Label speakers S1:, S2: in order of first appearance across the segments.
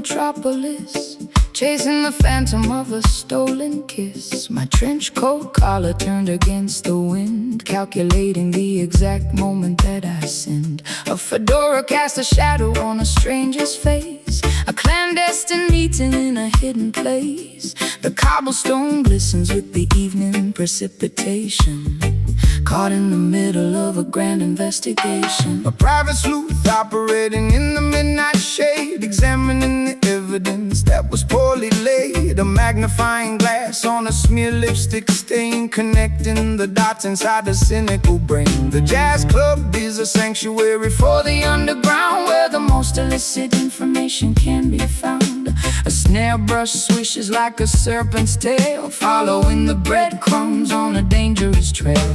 S1: metropolis, chasing the phantom of a stolen kiss. My trench coat collar turned against the wind, calculating the exact moment that I sinned. A fedora cast a shadow on a stranger's face, a clandestine meeting in a hidden place. The cobblestone glistens with the evening precipitation, caught in the middle of a grand investigation.
S2: A private sleuth operating in the midnight shade, examining the evidence that was poorly laid. A magnifying glass on a smear lipstick stain, connecting the dots inside the cynical brain. The jazz club is a sanctuary for the underground, where the most illicit information can be found. A snare brush swishes like a serpent's tail, following the breadcrumbs on a dangerous trail.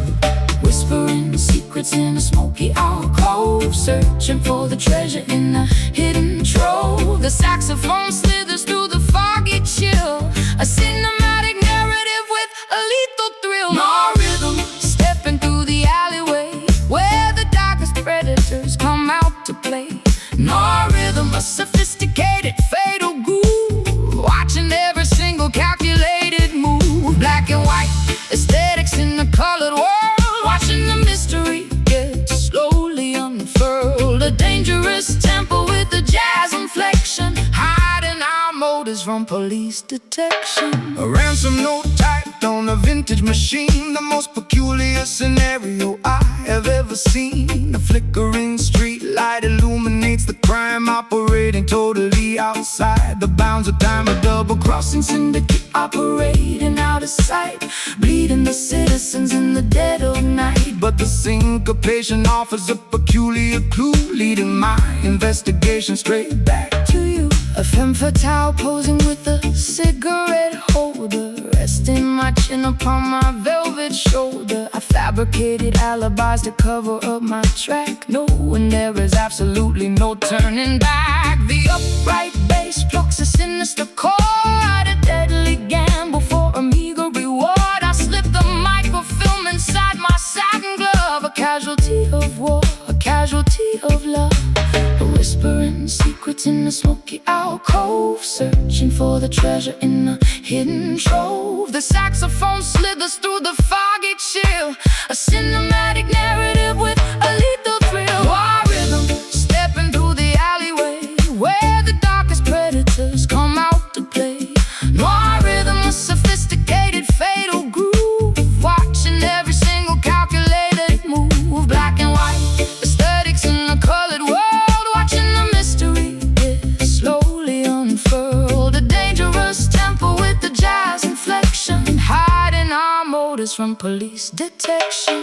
S2: Whispering secrets in a smoky alcove, searching for the treasure in a hidden trove. The saxophone slithers through the foggy chill, a cinematic narrative with a lethal thrill. No rhythm, stepping through the alleyway, where the darkest predators come out to play. No rhythm, a sophisticated fatal groove, watching every single calculated move. Black and white aesthetics in the colored world, watching the mystery get slowly unfurled. A dangerous tempo with a jazz inflection, hiding our motives from police detection. A ransom note typed on a vintage machine, the most peculiar scenario I have ever seen. A flickering street light illuminates the crime, operating totally outside the bounds of time. A double-crossing syndicate operating out of sight, bleeding the citizens in the dead of night. But the syncopation offers a peculiar clue, leading my investigation straight back to you. A femme fatale posing with a cigarette holder, resting my chin upon my velvet shoulder. I fabricated alibis to cover up my track, knowing there is absolutely no turning back. The upright bass plucks a sinister chord, a deadly gamble for a meager reward. I slip the microfilm inside my satin glove, a casualty of war, a casualty of love. Whispering secrets in a smoky alcove, searching for the treasure in a hidden trove. The saxophone slithers through the foggy chill, a cinematic narrative with a lethal thrill. Our rhythm, stepping through the alleyway, where the darkest predators come out to play. Noir rhythm, a sophisticated fatal groove, watching every single calculated move. Black and white aesthetics in a colored world, watching the mystery get slowly unfurled. A dangerous tempo with the jazz inflection, hiding our motives from police detection.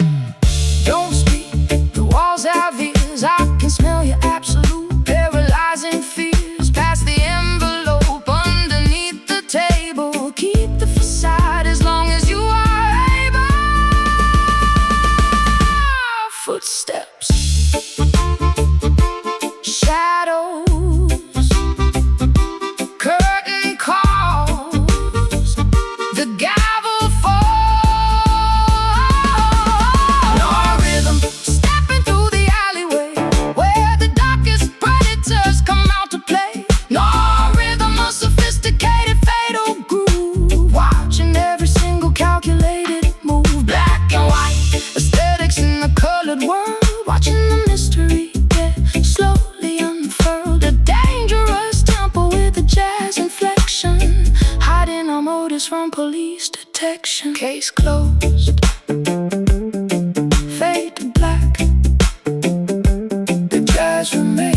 S2: Don't speak, the walls have ears, I can smell your absolute paralyzing fears. Past the envelope underneath the table, keep the facade as long as you are able. Footsteps, shadows, curtain calls, the gavel falls. No rhythm, stepping through the alleyway, where the darkest predators come out to play. No rhythm, a sophisticated fatal groove, watching every single calculated move. Black and white aesthetics in the colored world, watching the mystery get slowly unfurled. A dangerous tempo with a jazz inflection, hiding our motives from police detection. Case closed, fade to black, the jazz remains.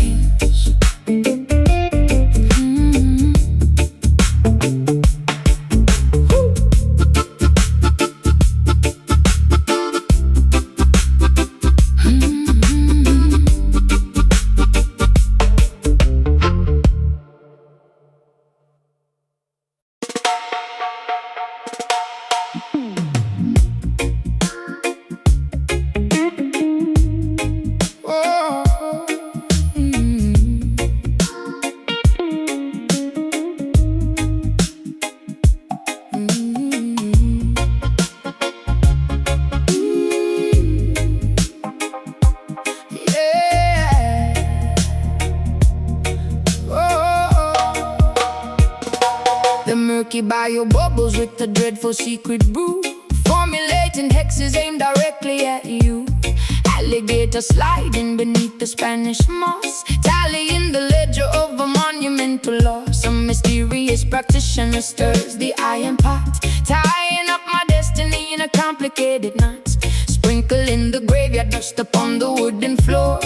S1: murky bio bubbles with the dreadful secret brew, formulating hexes aimed directly at you. Alligator sliding beneath the Spanish moss, tallying the ledger of a monumental loss. Some mysterious practitioner stirs the iron pot, tying up my destiny in a complicated knot. Sprinkling the graveyard dust upon the wooden floor,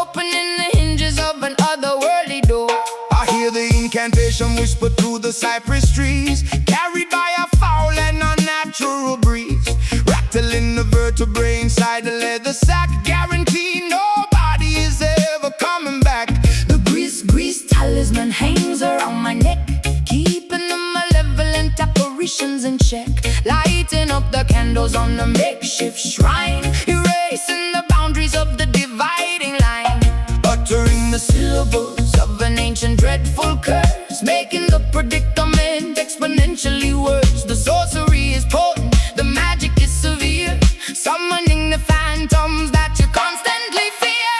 S1: opening the hinges of an otherworldly door.
S2: I hear the incantation whisper through the cypress trees, carried by a foul and unnatural breeze, rattling the vertebrae inside the leather sack, guarantee nobody is ever coming back.
S1: The grease talisman hangs around my neck, keeping the malevolent apparitions in check, lighting up the candles on the makeshift shrine, erasing the boundaries of the dividing line,
S2: Uttering the
S1: syllables of an ancient dreadful curse, making the predicament exponentially worse. The sorcery is potent, the magic is severe, summoning the phantoms that you constantly fear.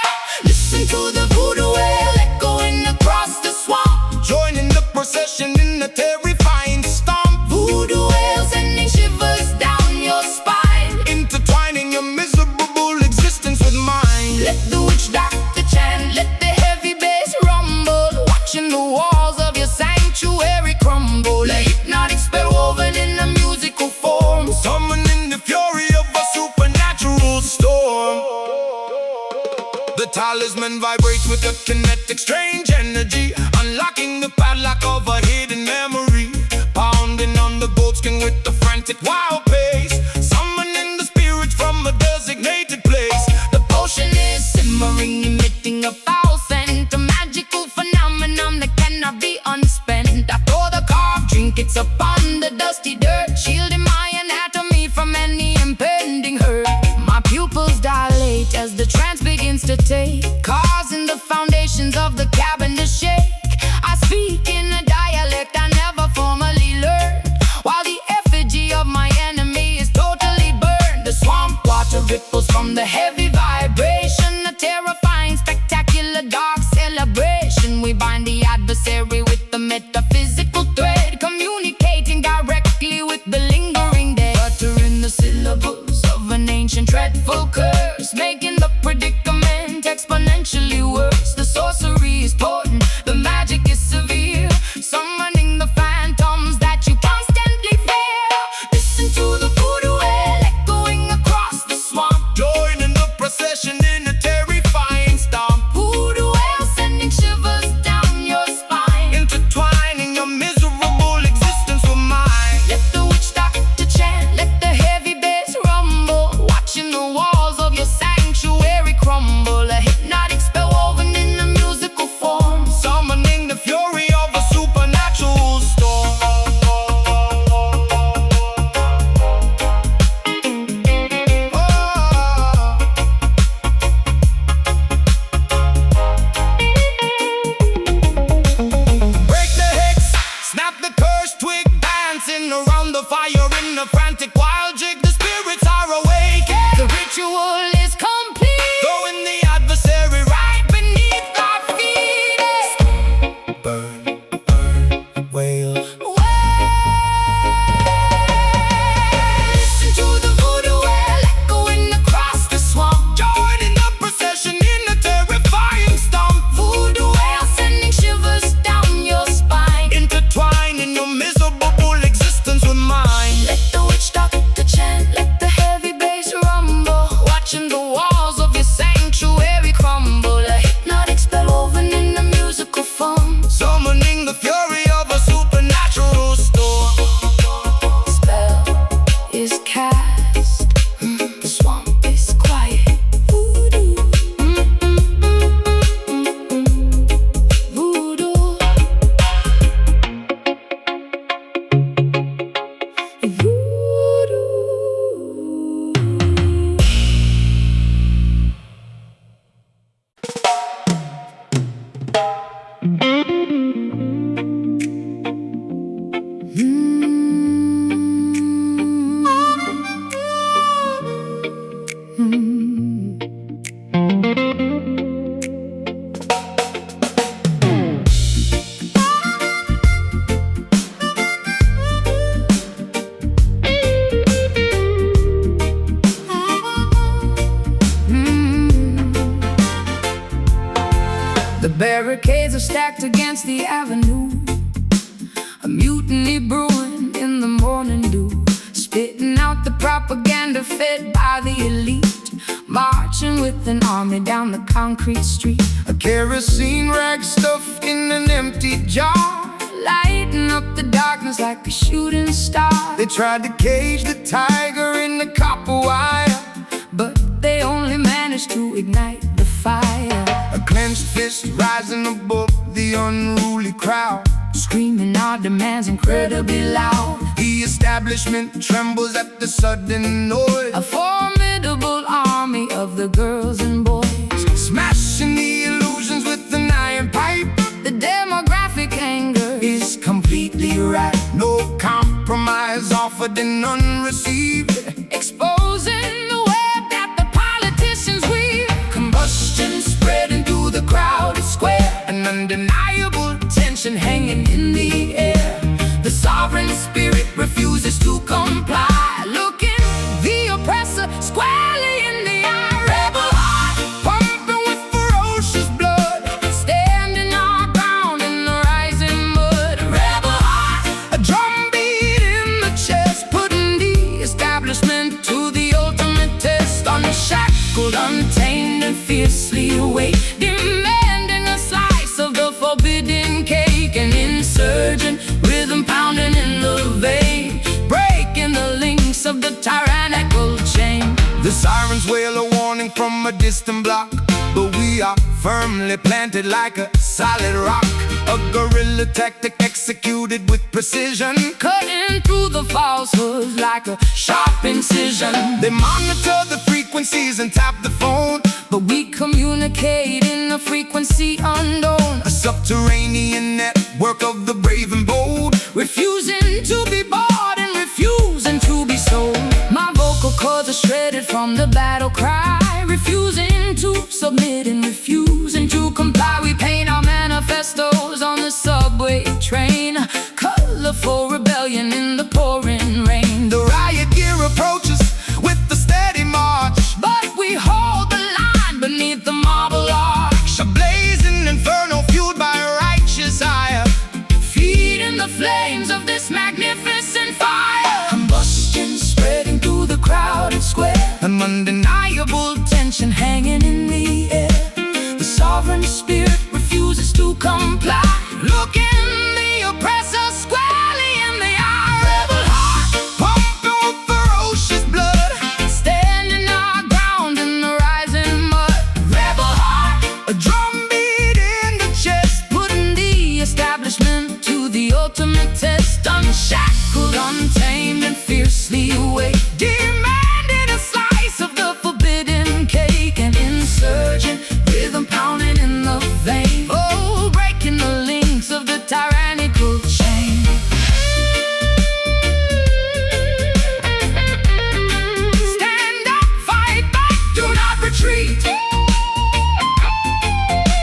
S1: Listen to the voodoo wail echoing across the swamp,
S2: joining the procession in the terrifying stomp,
S1: voodoo wail sending shivers down your spine,
S2: intertwining your miserable existence with mine.
S1: let the witch doctor chant, let the heavy bass rumble, watching the walls of your sanctuary crumble, a hypnotic spell woven in a musical form,
S2: Summoning the fury of a supernatural storm. The talisman vibrates with a kinetic strange energy, unlocking the padlock of a hidden memory, pounding on the goatskin with the frantic wild pace, summoning the spirits from a designated place.
S1: the potion is simmering, emitting a foul scent, a magical phenomenon that cannot be unspent. I throw the carved trinkets upon the dusty dirt, shielding my anatomy from any impending hurt. My pupils dilate as the trance begins to take, causing the foundations of the cabin to shake. I speak in a dialect I never formally learned, while the effigy of my enemy is totally burned. The swamp water ripples from the heavy vibration, a terrifying, spectacular, dark celebration. We bind the adversary with the metaphysical thread, communicating directly with the lingering dead, uttering the syllables of an ancient dreadful curse, making the predicament exponentially worse. The sorcery is potent, the magic is severe, summoning the phantoms that you constantly fear. Listen to the voodoo wail echoing across the swamp,
S2: Joining the procession in a terrifying stomp,
S1: voodoo wail sending shivers down your spine,
S2: intertwining
S1: Barricades are stacked against the avenue, a mutiny brewing in the morning dew, spitting out the propaganda fed by the elite, marching with an army down the concrete street.
S2: A kerosene rag stuffed in an empty jar,
S1: lighting up the darkness like a shooting star.
S2: They tried to cage the tiger in the copper wire,
S1: but they only managed to ignite the fire.
S2: A clenched fist rising above the unruly crowd,
S1: screaming our demands incredibly loud.
S2: The establishment trembles at the sudden noise.
S1: A formidable army of the girls and boys,
S2: smashing the illusions with an iron pipe.
S1: The demographic anger
S2: is completely right. No compromise offered and none received,
S1: exposing the web that the politicians weave.
S2: Combustion spreading through the crowded square, an undeniable tension hanging in the air. The sovereign spirit refuses to comply,
S1: looking the oppressor squarely in the eye.
S2: Rebel heart pumping with ferocious blood,
S1: standing our ground in the rising mud.
S2: Rebel heart, a drumbeat in the chest,
S1: putting the establishment to the ultimate test. Unshackled, untamed, and fiercely awake, demanding a slice of the forbidden cake. An insurgent rhythm pounding in the vein, breaking the links of the tyrannical chain.
S2: The sirens wail a warning from a distant block, but we are firmly planted like a solid rock. A guerrilla tactic executed with precision,
S1: cutting through the falsehoods like a sharp incision.
S2: They monitor the frequencies and tap the phone,
S1: but we communicate in a frequency unknown.
S2: A subterranean network of the brave and bold,
S1: refusing to be bought and refusing to be sold. My vocal cords are shredded from the battle cry, refusing to submit and refusing to comply. We paint our manifestos on the subway train, colorful rebellion in the pouring rain.
S2: The riot gear approaches with the steady march,
S1: but we hold the line beneath the marble arch.
S2: A blazing inferno fueled by a righteous ire,
S1: feeding the flames of this magnificent fire. Combustion spreading through the crowded square,
S2: an undeniable
S1: tension hanging in the air. The sovereign spirit refuses to comply, looking the oppressor squarely in the eye.
S2: Rebel heart pumping with ferocious blood,
S1: standing our ground in the rising mud.
S2: Rebel heart, a drumbeat in the chest,
S1: putting the establishment to the ultimate test. Unshackled, untamed, and fiercely awake, demanding a slice of the forbidden cake. An insurgent rhythm pounding in the vein, oh, breaking the links of the tyrannical chain. Stand up, fight back, do not retreat.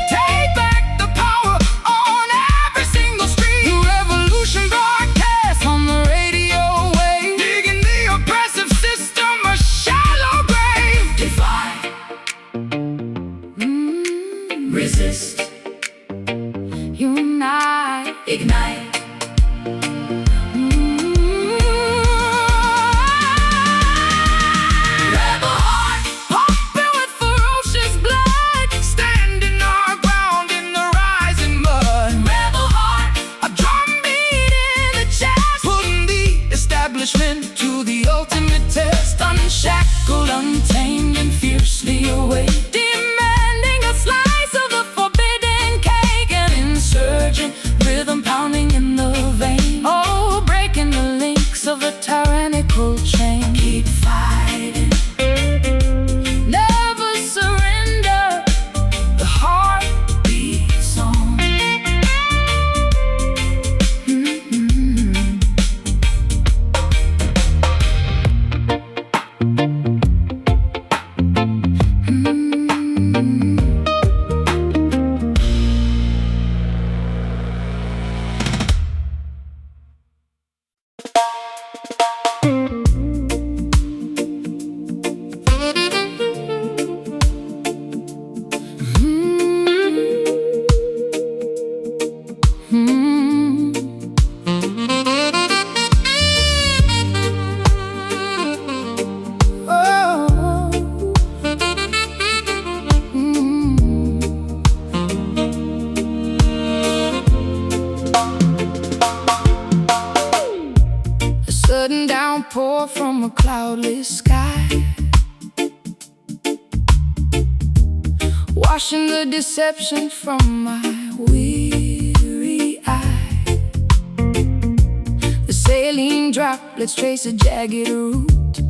S1: Take back the power on every single street. The revolution broadcast on the radio wave,
S2: digging the oppressive system a shallow grave.
S1: Defy, resist, unite, ignite. Rebel heart pumping with ferocious blood,
S2: Standing our ground in the rising mud.
S1: rebel heart,
S2: A drumbeat in the chest,
S1: putting the establishment to the ultimate test. Unshackled, untamed, and fiercely awake, demanding a slice of the forbidden cake. An insurgent rhythm pounding in the vein, oh, breaking the links of the tyrannical chain. Keep fighting, never surrender, the heart beats on. pour from a cloudless sky, washing the deception from my weary eye. The saline droplets trace a jagged route,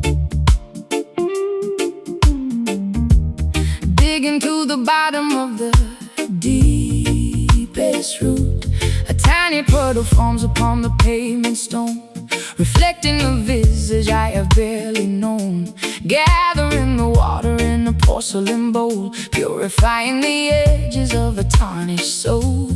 S1: digging to the bottom of the deepest root. A tiny puddle forms upon the pavement stone, reflecting the visage I have barely known. Gathering the water in a porcelain bowl, purifying the edges of a tarnished soul.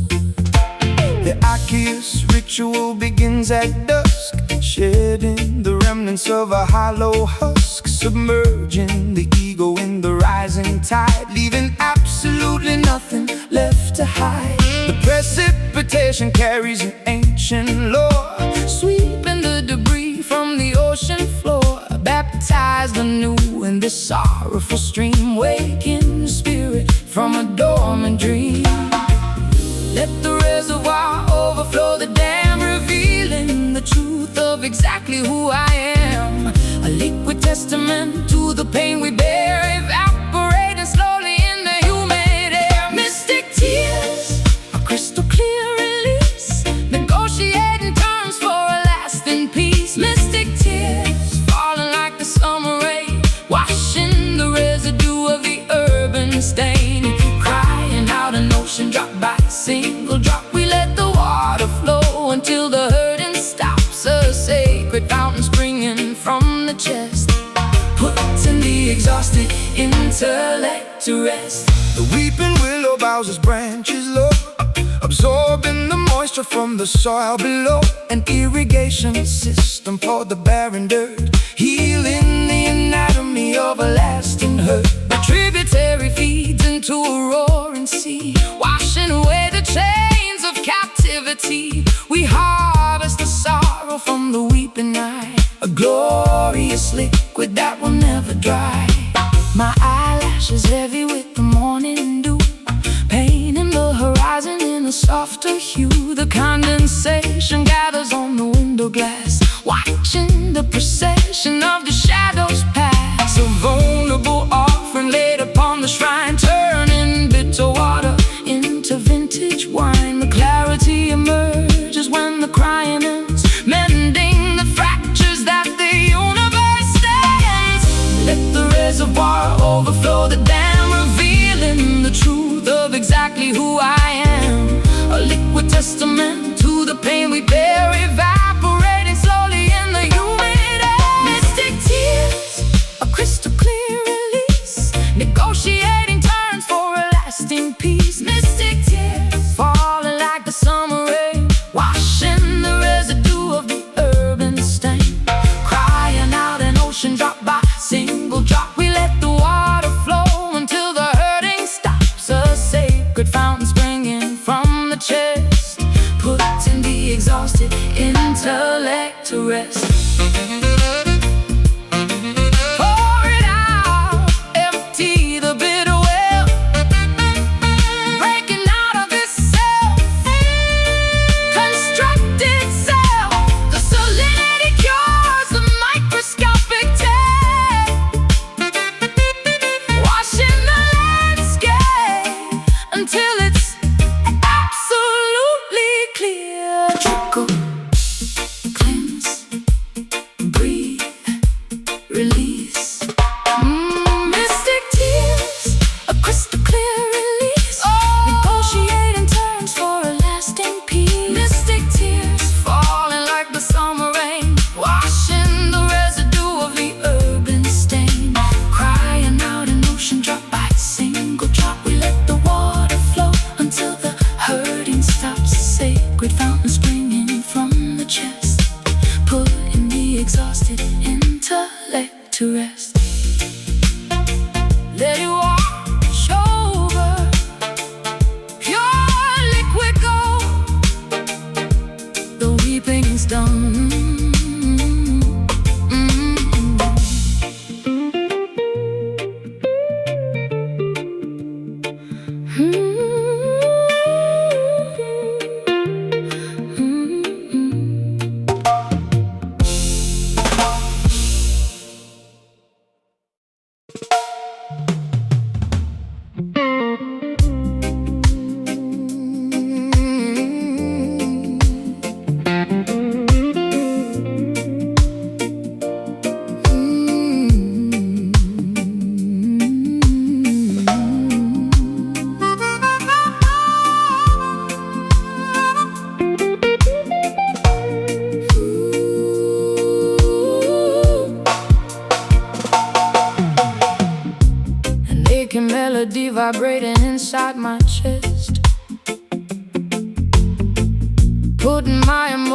S2: The Arceus ritual begins at dusk, shedding the remnants of a hollow husk, submerging the ego in the rising tide, leaving absolutely nothing left to hide. The precipitation carries an ancient lore,
S1: Sweeping the debris from the ocean floor, baptized anew in this sorrowful stream, waking the spirit from a dormant dream. Let the reservoir overflow the dam, revealing the truth of exactly who I am. A liquid testament to the pain we bear, evaporating slowly in the humid air. Mystic tears, a crystal clear release, negotiating terms for a lasting peace. Mystic tears, falling like the summer rain, washing the residue of the urban stain. Crying out an ocean drop by single drop, we let the water flow until the hurting stops. A sacred fountain springing from the chest, putting the exhausted intellect to rest.
S2: the weeping willow bows its branches low, absorbing the moisture from the soil below. An irrigation system for the barren dirt, healing the anatomy of a lasting hurt.
S1: The tributary feeds into a roaring sea, washing away the chains of captivity. We harvest the sorrow from the weeping eye, a glorious liquid that will never dry. My eyelashes heavy with the morning dew, painting the horizon in a softer hue. The condensation gathers on the window glass, watching the procession of the shadows pass. A vulnerable offering laid upon the shrine, turning bitter water into vintage wine. The clarity emerges when the crying ends, mending the fractures that the universe stands. Let the reservoir overflow the dam, revealing the truth of exactly who I am. A liquid testament to the pain we bear, evaporating slowly in the humid air. Mystic tears, a crystal clear release, negotiating terms for a lasting peace. Mystic tears, falling like the summer rain, washing the residue of the urban stain. Crying out an ocean drop by single drop, we let the water flow until the hurting stops. A sacred fountain springing from the chest, putting the exhausted intellect to rest. Pour it out, empty the bitter well, breaking out of this self, constructed self. The salinity cures the microscopic tear, washing the landscape until it's absolutely clear. Trickle, cleanse,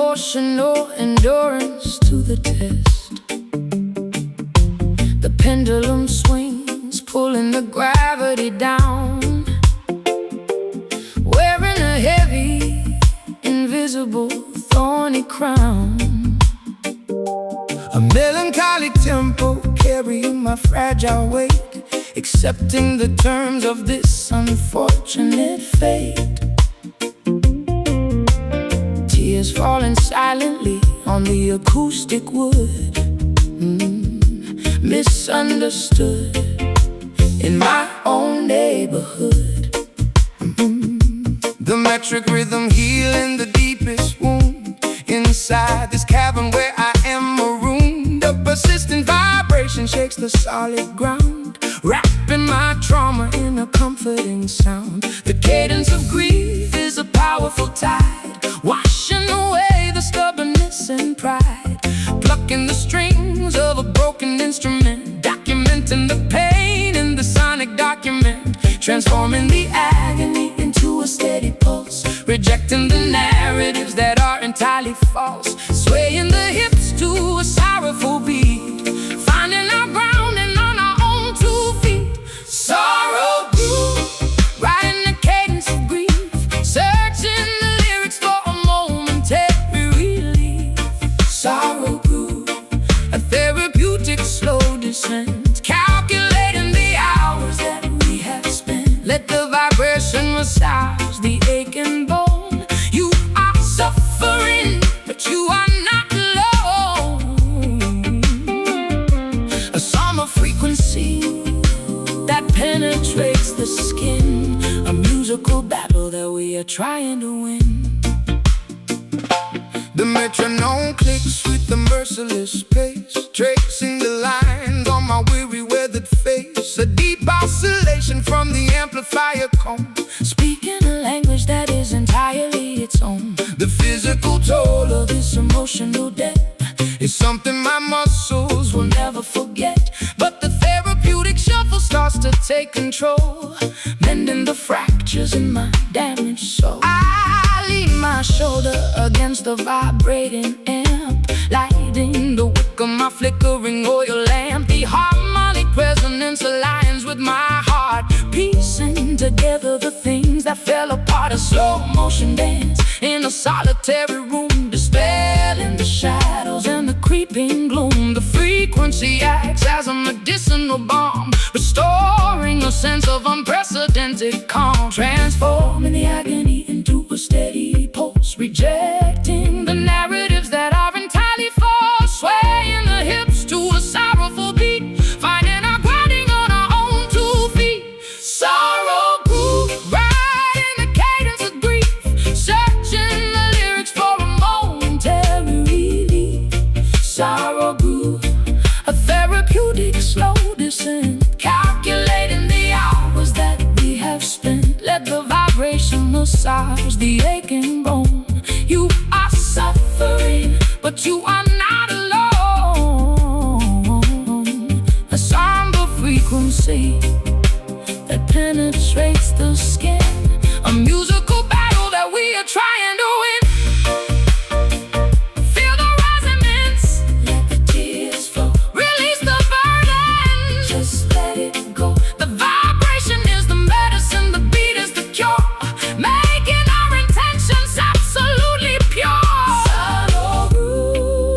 S1: emotional endurance to the test. The pendulum swings, pulling the gravity down, wearing a heavy, invisible, thorny crown.
S2: A melancholy tempo carrying my fragile weight, accepting the terms of this unfortunate fate. Tears falling silently on the acoustic wood, misunderstood in my own neighborhood. The metric rhythm healing the deepest wound inside this cavern where I am marooned. A persistent vibration shakes the solid ground, wrapping my trauma in a comforting sound. The cadence of grief is a powerful tide, washing away the stubbornness and pride, plucking the strings of a broken instrument, documenting the pain in the sonic document, transforming the agony into a steady pulse, rejecting the narratives that are entirely false, swaying the hips to a sorrowful beat, finding our ground and on our own 2 feet. Sorrow grew, riding the cadence of grief, searching the lyrics for a momentary relief. Sorrow grew, a therapeutic slow descent, calculating the hours that we have spent. Let the vibration massage the aching bone. You are suffering, but you are not alone. A summer frequency that penetrates the skin, a musical battle that we are trying to win. The metronome clicks with the merciless pace, tracing the lines on my weary weathered face. A deep oscillation from the amplifier cone,
S1: Speaking a language that is entirely its own.
S2: the physical toll of this emotional debt is something my muscles will never forget. But the therapeutic shuffle starts to take control, mending the fractures in my damaged soul. I lean my shoulder against the vibrating amp, lighting the wick of my flickering oil lamp. The harmonic resonance aligns with my heart, piecing together the things that fell apart. A slow motion dance in a solitary room, dispelling the shadows and the creeping gloom. The frequency acts as a medicinal balm, restoring a sense of unprecedented calm, transforming the agony into a steady pulse, rejecting the narratives that are entirely false, swaying the hips to a sorrowful beat, finding our grounding on our own 2 feet. Sorrow grew, riding the cadence of grief, searching the lyrics for a momentary relief. Sorrow grew, a therapeutic slow descent, calculating the hours that we have spent. Let the vibration massage the aching bone. You are suffering, but you are not alone. A somber frequency that penetrates the skin, a musical battle that we are trying to win. Feel the resonance, let the tears flow, release the burden, just let it go. The vibration is the medicine, the beat is the cure, making our intentions absolutely pure. Sorrow grew,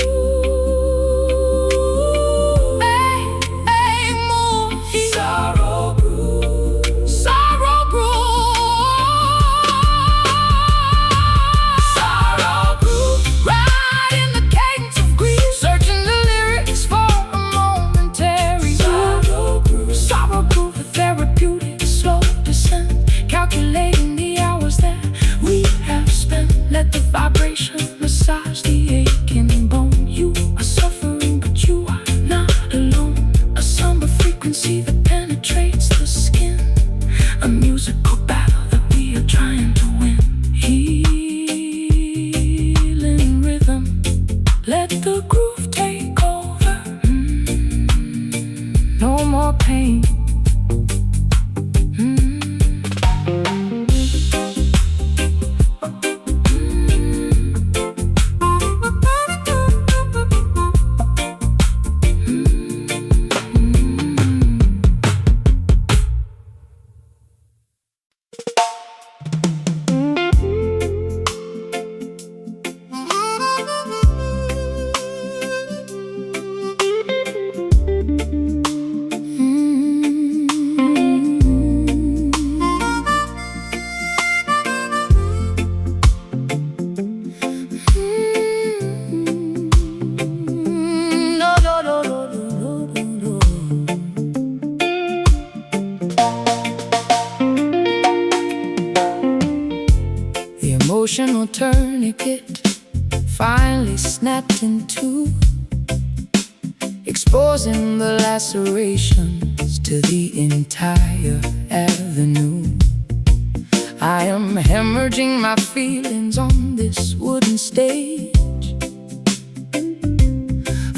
S1: finally snapped in two, exposing the lacerations to the entire avenue. I am hemorrhaging my feelings on this wooden stage,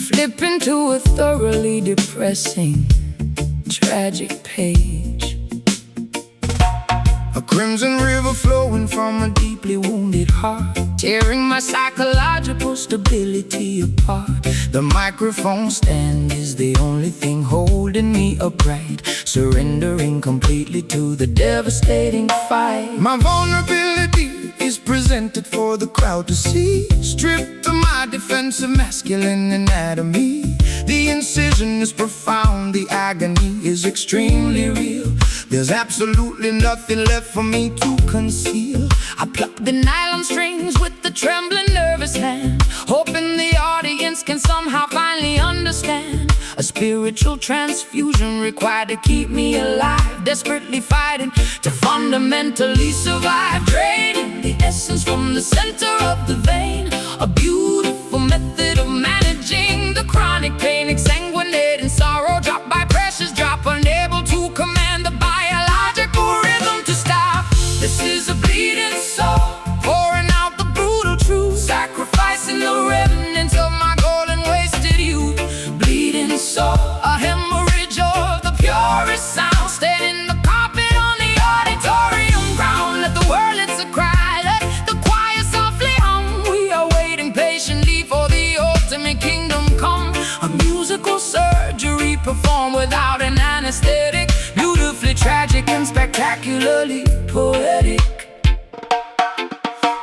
S1: flipping to a thoroughly depressing, tragic page.
S2: A crimson river flowing from a deeply wounded heart,
S1: Tearing my psychological stability apart.
S2: the microphone stand is the only thing holding me upright,
S1: Surrendering completely to the devastating fight.
S2: my vulnerability is presented for the crowd to see, stripped of my defensive masculine anatomy. The incision is profound, the agony is extremely real. There's absolutely nothing left for me to conceal.
S1: I pluck the nylon strings with the trembling, nervous hand, hoping the audience can somehow finally understand. A spiritual transfusion required to keep me alive, desperately fighting to fundamentally survive. Draining the essence from the center of the vein, a beautiful method of managing the chronic pain. Exsanguinating sorrow, drop by precious drop, unable to command the biological rhythm to stop. This is a bleeding soul, pouring out the brutal truth, sacrificing the remnants of my golden wasted youth. Bleeding soul, a hemorrhage of the purest sound, staining the carpet on the auditorium ground. Let the world, it's a cry, let the choir softly hum. We are waiting patiently for the ultimate kingdom come. A musical surgery performed without an anesthetic, beautifully tragic and spectacularly poetic.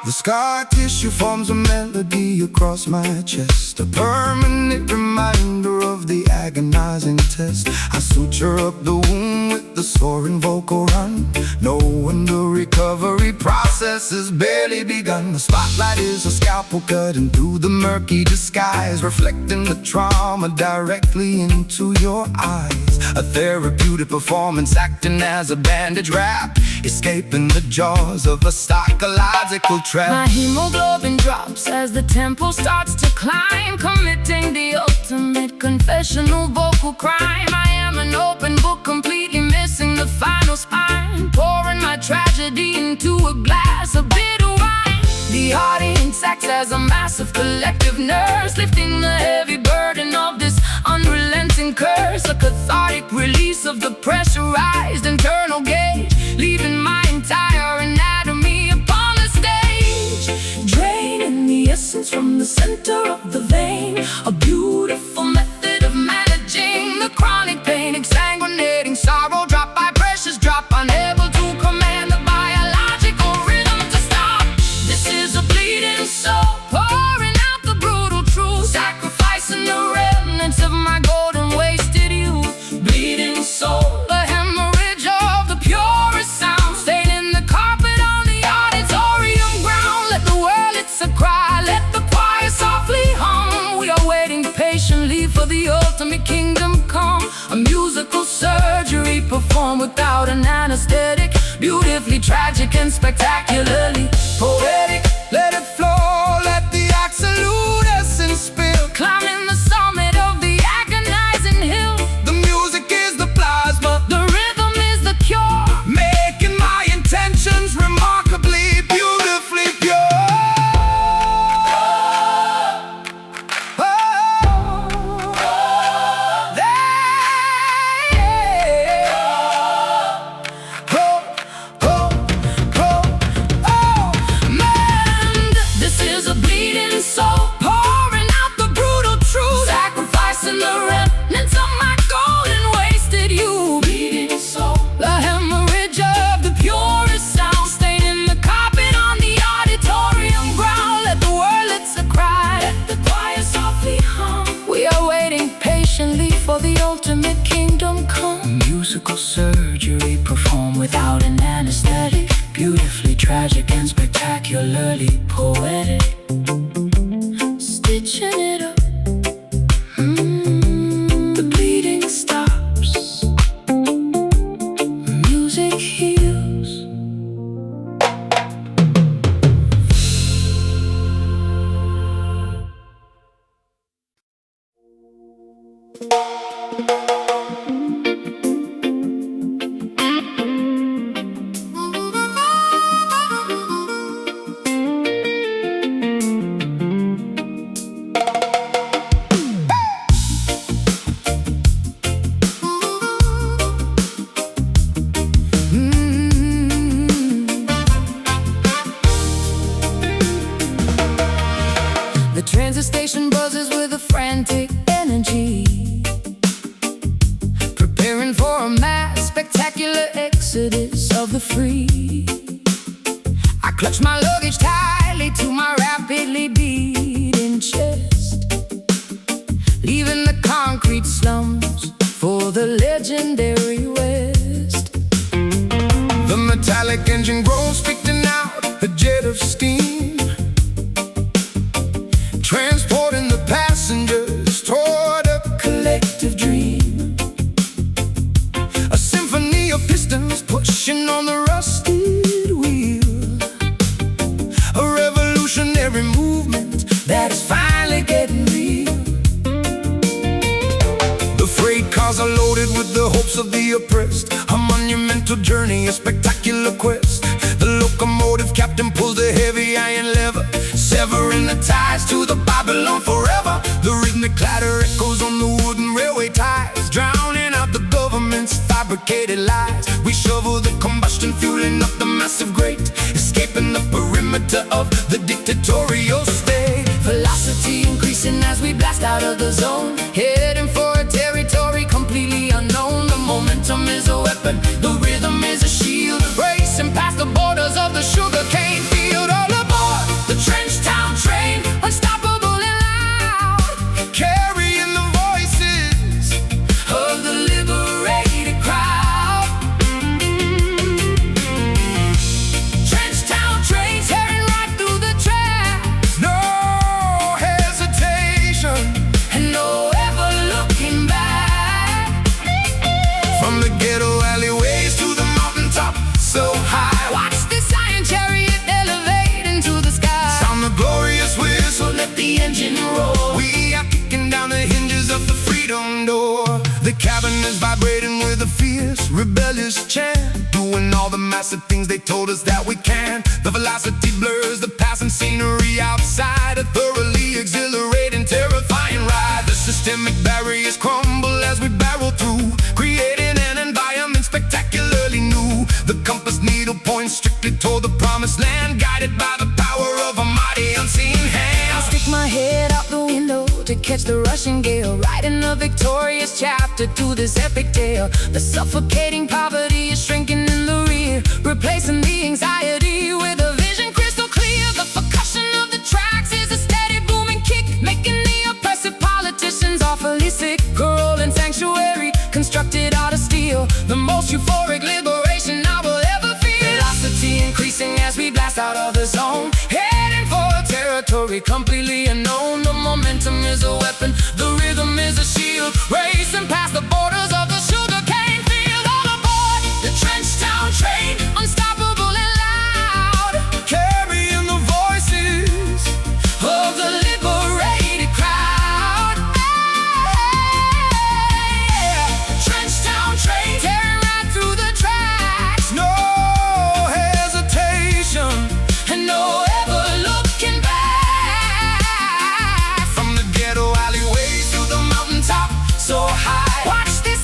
S2: The scar tissue forms a melody across my chest, a permanent reminder of the agonizing test. I suture up the wound with the soaring vocal run, knowing the recovery process has barely begun. The spotlight is a scalpel cutting through the murky disguise, reflecting the trauma directly into your eyes. A therapeutic performance acting as a bandage wrap, escaping the jaws of a psychological trap.
S1: My hemoglobin drops as the tempo starts to climb, committing the ultimate confessional vocal crime. I am an open book, completely missing the final spine, pouring my tragedy into a glass of bitter wine. The audience acts as a massive collective nurse, lifting the heavy burden of this unrelenting curse. A cathartic release of the pressurized internal gauge, leaving my entire anatomy upon the stage. Draining the essence from the center of the vein, a beautiful method of managing the chronic pain. Exsanguinating sorrow, drop by precious drop, unable to command the biological rhythm to stop. This is a bleeding soul, pouring out the brutal truth, sacrificing the remnants of my golden wasted youth. Bleeding soul, a hemorrhage of the purest sound, staining the carpet on the auditorium ground. Let the world, it's a cry, let the choir softly hum. We are waiting patiently for the ultimate kingdom come. A musical surgery performed without an anesthetic, beautifully tragic and spectacularly poetic.
S2: Let it flow, let the absolute essence spill,
S1: Climbing the summit of the agonizing hill,
S2: the music is the plasma,
S1: the rhythm is the cure,
S2: making my intentions remarkably, beautifully pure.
S1: This is a bleeding soul, pouring out the brutal truth, sacrificing the remnants of my golden wasted youth. Bleeding soul, the hemorrhage of the purest sound, staining the carpet on the auditorium ground. Let the world, it's a cry, let the choir softly hum. We are waiting patiently for the ultimate kingdom come. Musical surgery performed without an anesthetic, beautifully tragic and spectacularly poetic. Stitching it up, the bleeding stops, music heals. transit station buzzes with a frantic energy, preparing for a mass spectacular exodus of the free. I clutch my luggage tightly to my rapidly beating chest, leaving the concrete slums for the legendary West.
S2: The metallic engine groans, spitting out a jet of steam, transporting the passengers toward a collective dream. A symphony of pistons pushing on the rusted wheel, a revolutionary movement that is finally getting real. The freight cars are loaded with the hopes of the oppressed, a monumental journey, a spectacular quest. The locomotive captain pulls the heavy iron lever, severing the ties to the Babylon forever. The rhythmic clatter echoes on the wooden railway ties, drowning out the government's fabricated lies. We shovel the combustion, fueling up the massive grate, escaping the perimeter of the dictatorial state. Velocity increasing as we blast out of the zone, heading for a territory completely unknown. The momentum is a weapon, the rhythm is a shield, racing past the borders of the sugarcane field. All aboard the trench town train, unstoppable and loud, carrying the voices of the liberated crowd. Trench town train tearing right through the tracks, no hesitation and no ever looking back. From the ghetto alleyways to the mountaintop so high, watch this iron chariot elevate into the sky. Sound the glorious whistle, let the engine roar. We are kicking down the hinges of the freedom door. The cabin is vibrating with a fierce, rebellious chant, doing all the massive things they told us that we can't. The velocity blurs the passing scenery outside, a thoroughly exhilarating, terrifying ride. The systemic barriers crumble as we barrel through, creating an environment spectacularly new. The compass needle points strictly toward the promised land, guided by the power of a mighty unseen hand.
S1: I'll stick my head out the window to catch the rushing gale, writing a victorious chapter to this epic tale. The suffocating poverty is shrinking in the rear, replacing the anxiety with a vision crystal clear. The percussion of the tracks is a steady booming kick, making the oppressive politicians awfully sick. A rolling sanctuary constructed out of steel, the most euphoric liberation I will ever feel. Velocity increasing as we blast out of the zone, heading for a territory completely unknown. The momentum is a weapon, the rhythm is a shield, racing past the borders of the sugarcane field. All aboard the trench town train, unstoppable and loud,
S2: Carrying the voices
S1: of the liberated crowd. Trench town train tearing right through the tracks,
S2: no hesitation
S1: and no ever looking back.
S2: from the ghetto alleyways to the mountaintop so high.
S1: Watch this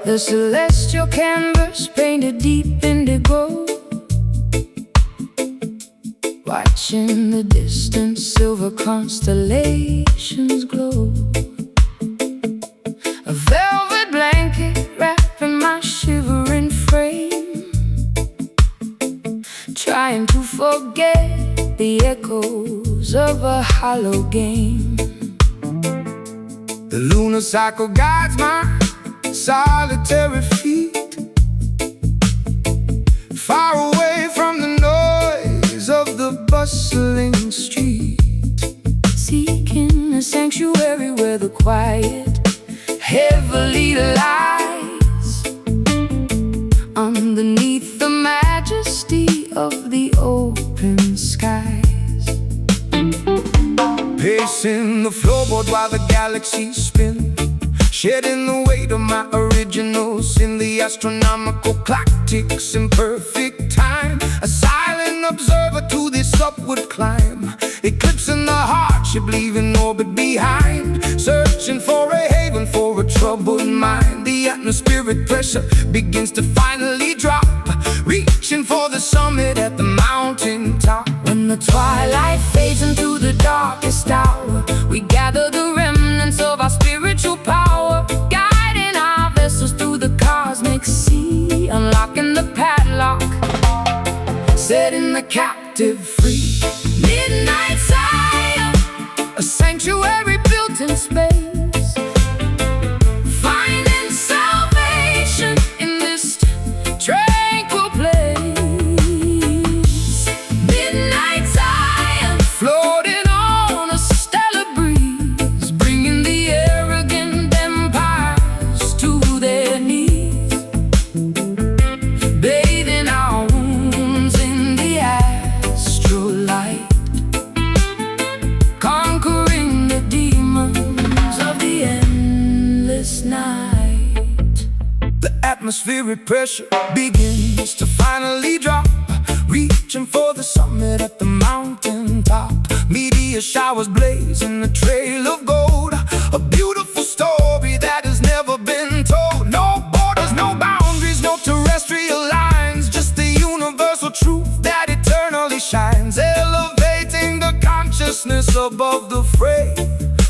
S1: The celestial canvas painted deep indigo, watching the distant silver constellations glow. A velvet blanket wrapping my shivering frame, trying to forget the echoes of a hollow game.
S2: The lunar cycle guides my solitary feet, far away from the noise of the bustling street,
S1: seeking a sanctuary where the quiet heavily lies, underneath the majesty of the open skies.
S2: Pacing the floorboard while the galaxies spin, shedding the weight of my originals in the astronomical clock ticks in perfect time. A silent observer to this upward climb, eclipsing the hardship, leaving orbit behind, searching for a haven for a troubled mind. The atmospheric pressure begins to finally drop, reaching for the summit at the mountain top.
S1: When the twilight fades into the darkest hour, we gather the remnants of our spiritual power, guiding our vessels through the cosmic sea, unlocking the padlock, setting the captive free. Midnight Zion,
S2: A sanctuary
S1: built in space, finding salvation in this tranquil place. Midnight Zion,
S2: floating
S1: on a stellar breeze, bringing the arrogant empires to their knees, bathing our wounds in the astral light, conquering the demons of the endless night.
S2: the atmospheric pressure begins to finally drop, reaching for the summit at the mountain top. Meteor showers blaze in a trail of gold, a beautiful story that has never been told. No borders, no boundaries, no terrestrial lines, just the universal truth that eternally shines, elevating the consciousness above the fray,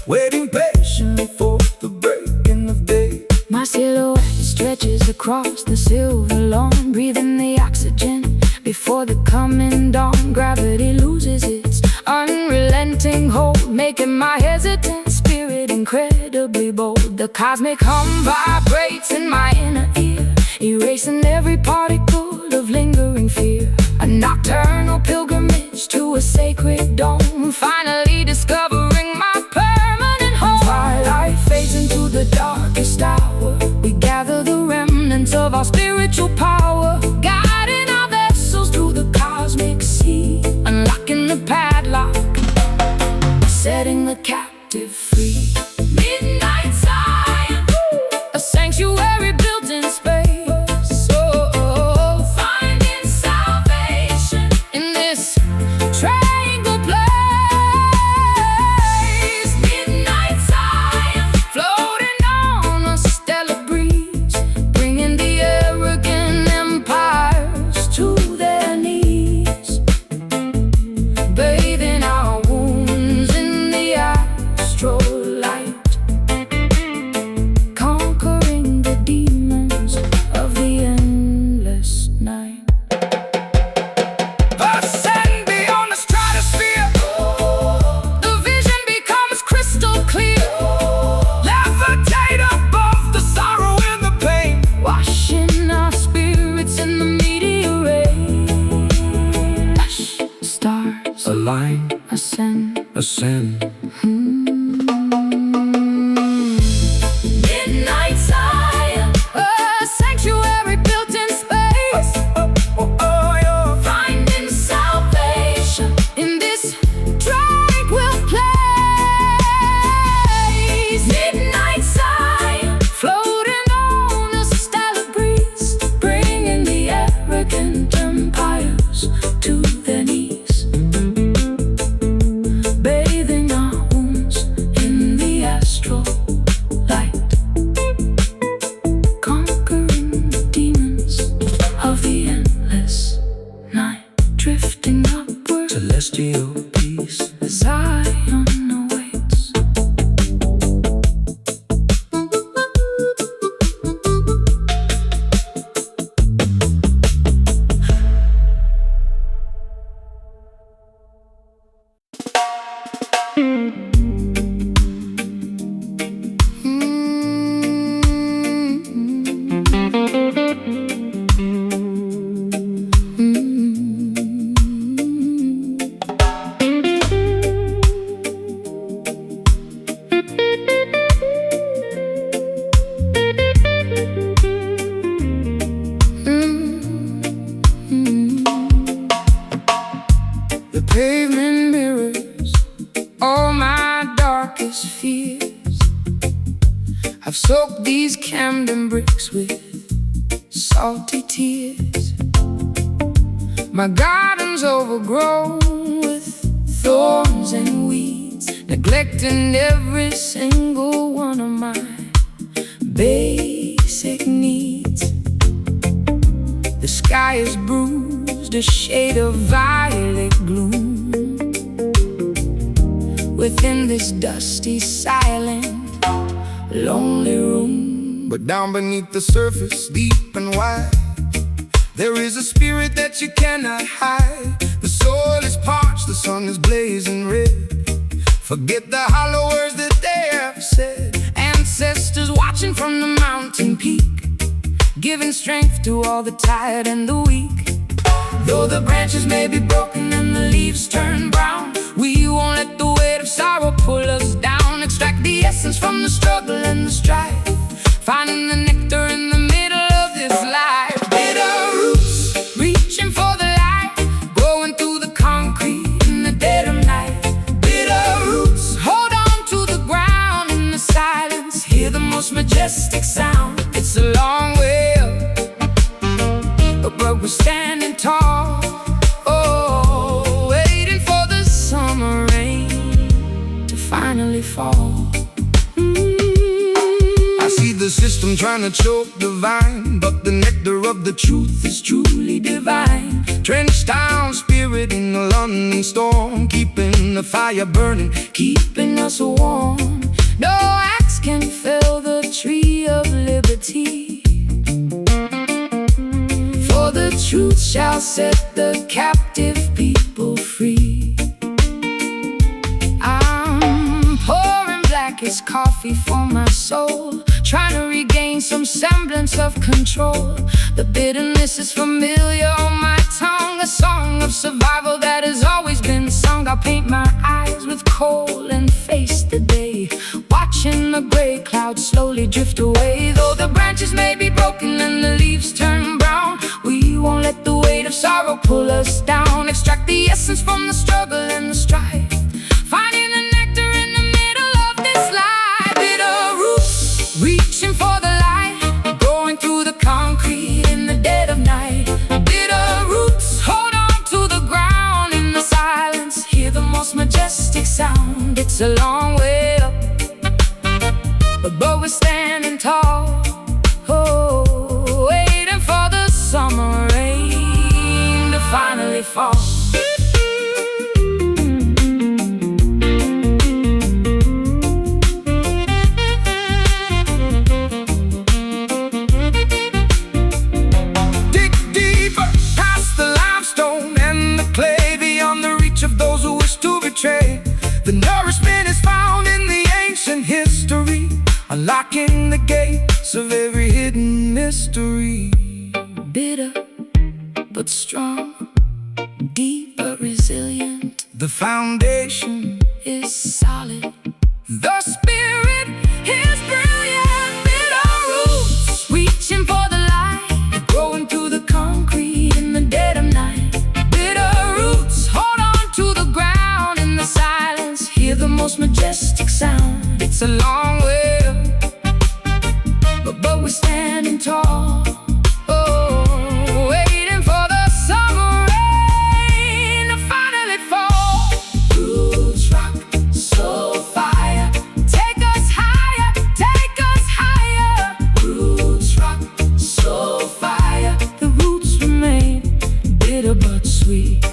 S2: waiting patiently for the breaking of day.
S1: My silhouette stretches across the silver lawn, breathing the oxygen before the coming dawn. Gravity loses its unrelenting hold, making my hesitant spirit incredibly bold. The cosmic hum vibrates in my inner ear, erasing every particle of lingering fear. A nocturnal pilgrimage to a sacred dome, finally discovering my permanent home. Twilight fades into the darkest hour, we gather the remnants of our spiritual power, guiding our vessels through the cosmic sea, unlocking the padlock, setting the captive free. Midnight Zion, a sanctuary built in space, oh, finding salvation in this tranquil place. Midnight Zion, floating on a stellar breeze, bringing the arrogant empires to their knees, bathing our wounds in the astral light, conquering the demons of the endless night.
S2: Ascend beyond the stratosphere,
S1: The vision becomes crystal clear,
S2: levitate above the sorrow and the pain,
S1: washing our spirits in the meteor rain. Hush, stars
S2: align,
S1: ascend.
S2: ascend.
S1: Midnight Zion, a sanctuary built in space, finding salvation in this tranquil place. Midnight Zion, floating on a stellar breeze, bringing the arrogant empires to their knees, bathing with salty tears. My garden's overgrown with thorns and weeds, neglecting every single one of my basic needs. The sky is bruised, a shade of violet gloom. Within this dusty, silent, lonely room.
S2: But down beneath the surface, deep and wide, there is a spirit that you cannot hide. The soil is parched, the sun is blazing red. Forget the hollow words that they have said. Ancestors watching from the mountain peak, giving strength to all the tired and the weak. Though the branches may be broken and the leaves turn brown, we won't let the weight of sorrow pull us down. Extract the essence from the struggle and the strife, finding the nectar in the middle of this life. Bitter roots, reaching for the light, growing through the concrete in the dead of night. Bitter roots, hold on to the ground in the silence, hear the most majestic sound. It's a long way up, but we're standing tall. Oh, waiting for the summer rain to finally fall. I see the system trying to choke the vine, but the nectar of the truth is truly divine. Drenched down spirit in the London storm, keeping the fire burning, keeping us warm. No axe can fell the tree of liberty, for the truth shall set the captive people free. I'm pouring blackest coffee for my soul, trying to regain some semblance of control. The bitterness is familiar on my tongue, a song of survival that has always been sung. I'll paint my eyes with coal and face the day, watching the gray clouds slowly drift away. Though the branches may be broken and the leaves turn brown, we won't let the weight of sorrow pull us down. Extract the essence from the struggle and the strife, finding the nectar in the middle of this life. Bitter roots, reaching for the light, going through the concrete in the dead of night. Bitter roots, hold on to the ground in the silence, hear the most majestic sound. It's a long way up, but we're standing tall. Oh, waiting for the summer rain to finally fall. Dig deeper past the limestone and the clay, beyond the reach of those who wish to betray. The nourishment is found in the ancient history, unlocking the gates of every hidden mystery.
S1: Bitter but strong, deep but resilient,
S2: The foundation
S1: is solid.
S2: the spirit
S1: His brilliant bitter roots, reaching for the light, growing through the concrete in the dead of night. Bitter roots, hold on to the ground in the silence, hear the most majestic sound.
S2: It's a long way up,
S1: But we're standing tall. Oh, waiting for the summer rain to finally fall. Roots rock, Soulfire, take us higher, take us higher. Roots rock, Soulfire, the roots remain bitter but sweet.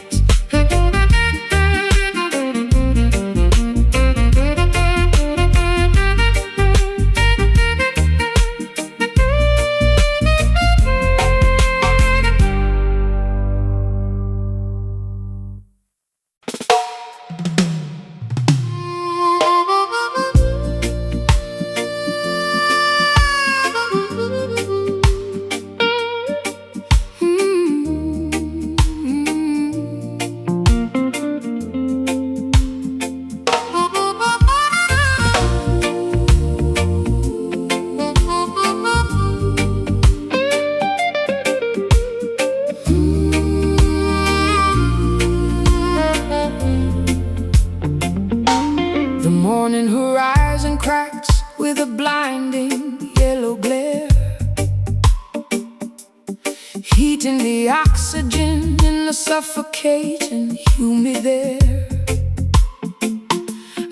S1: heating the oxygen in the suffocating humid air.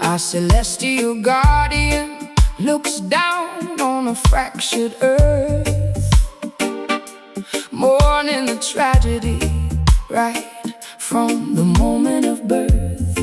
S1: Our celestial guardian looks down on a fractured earth, mourning the tragedy right from the moment of birth.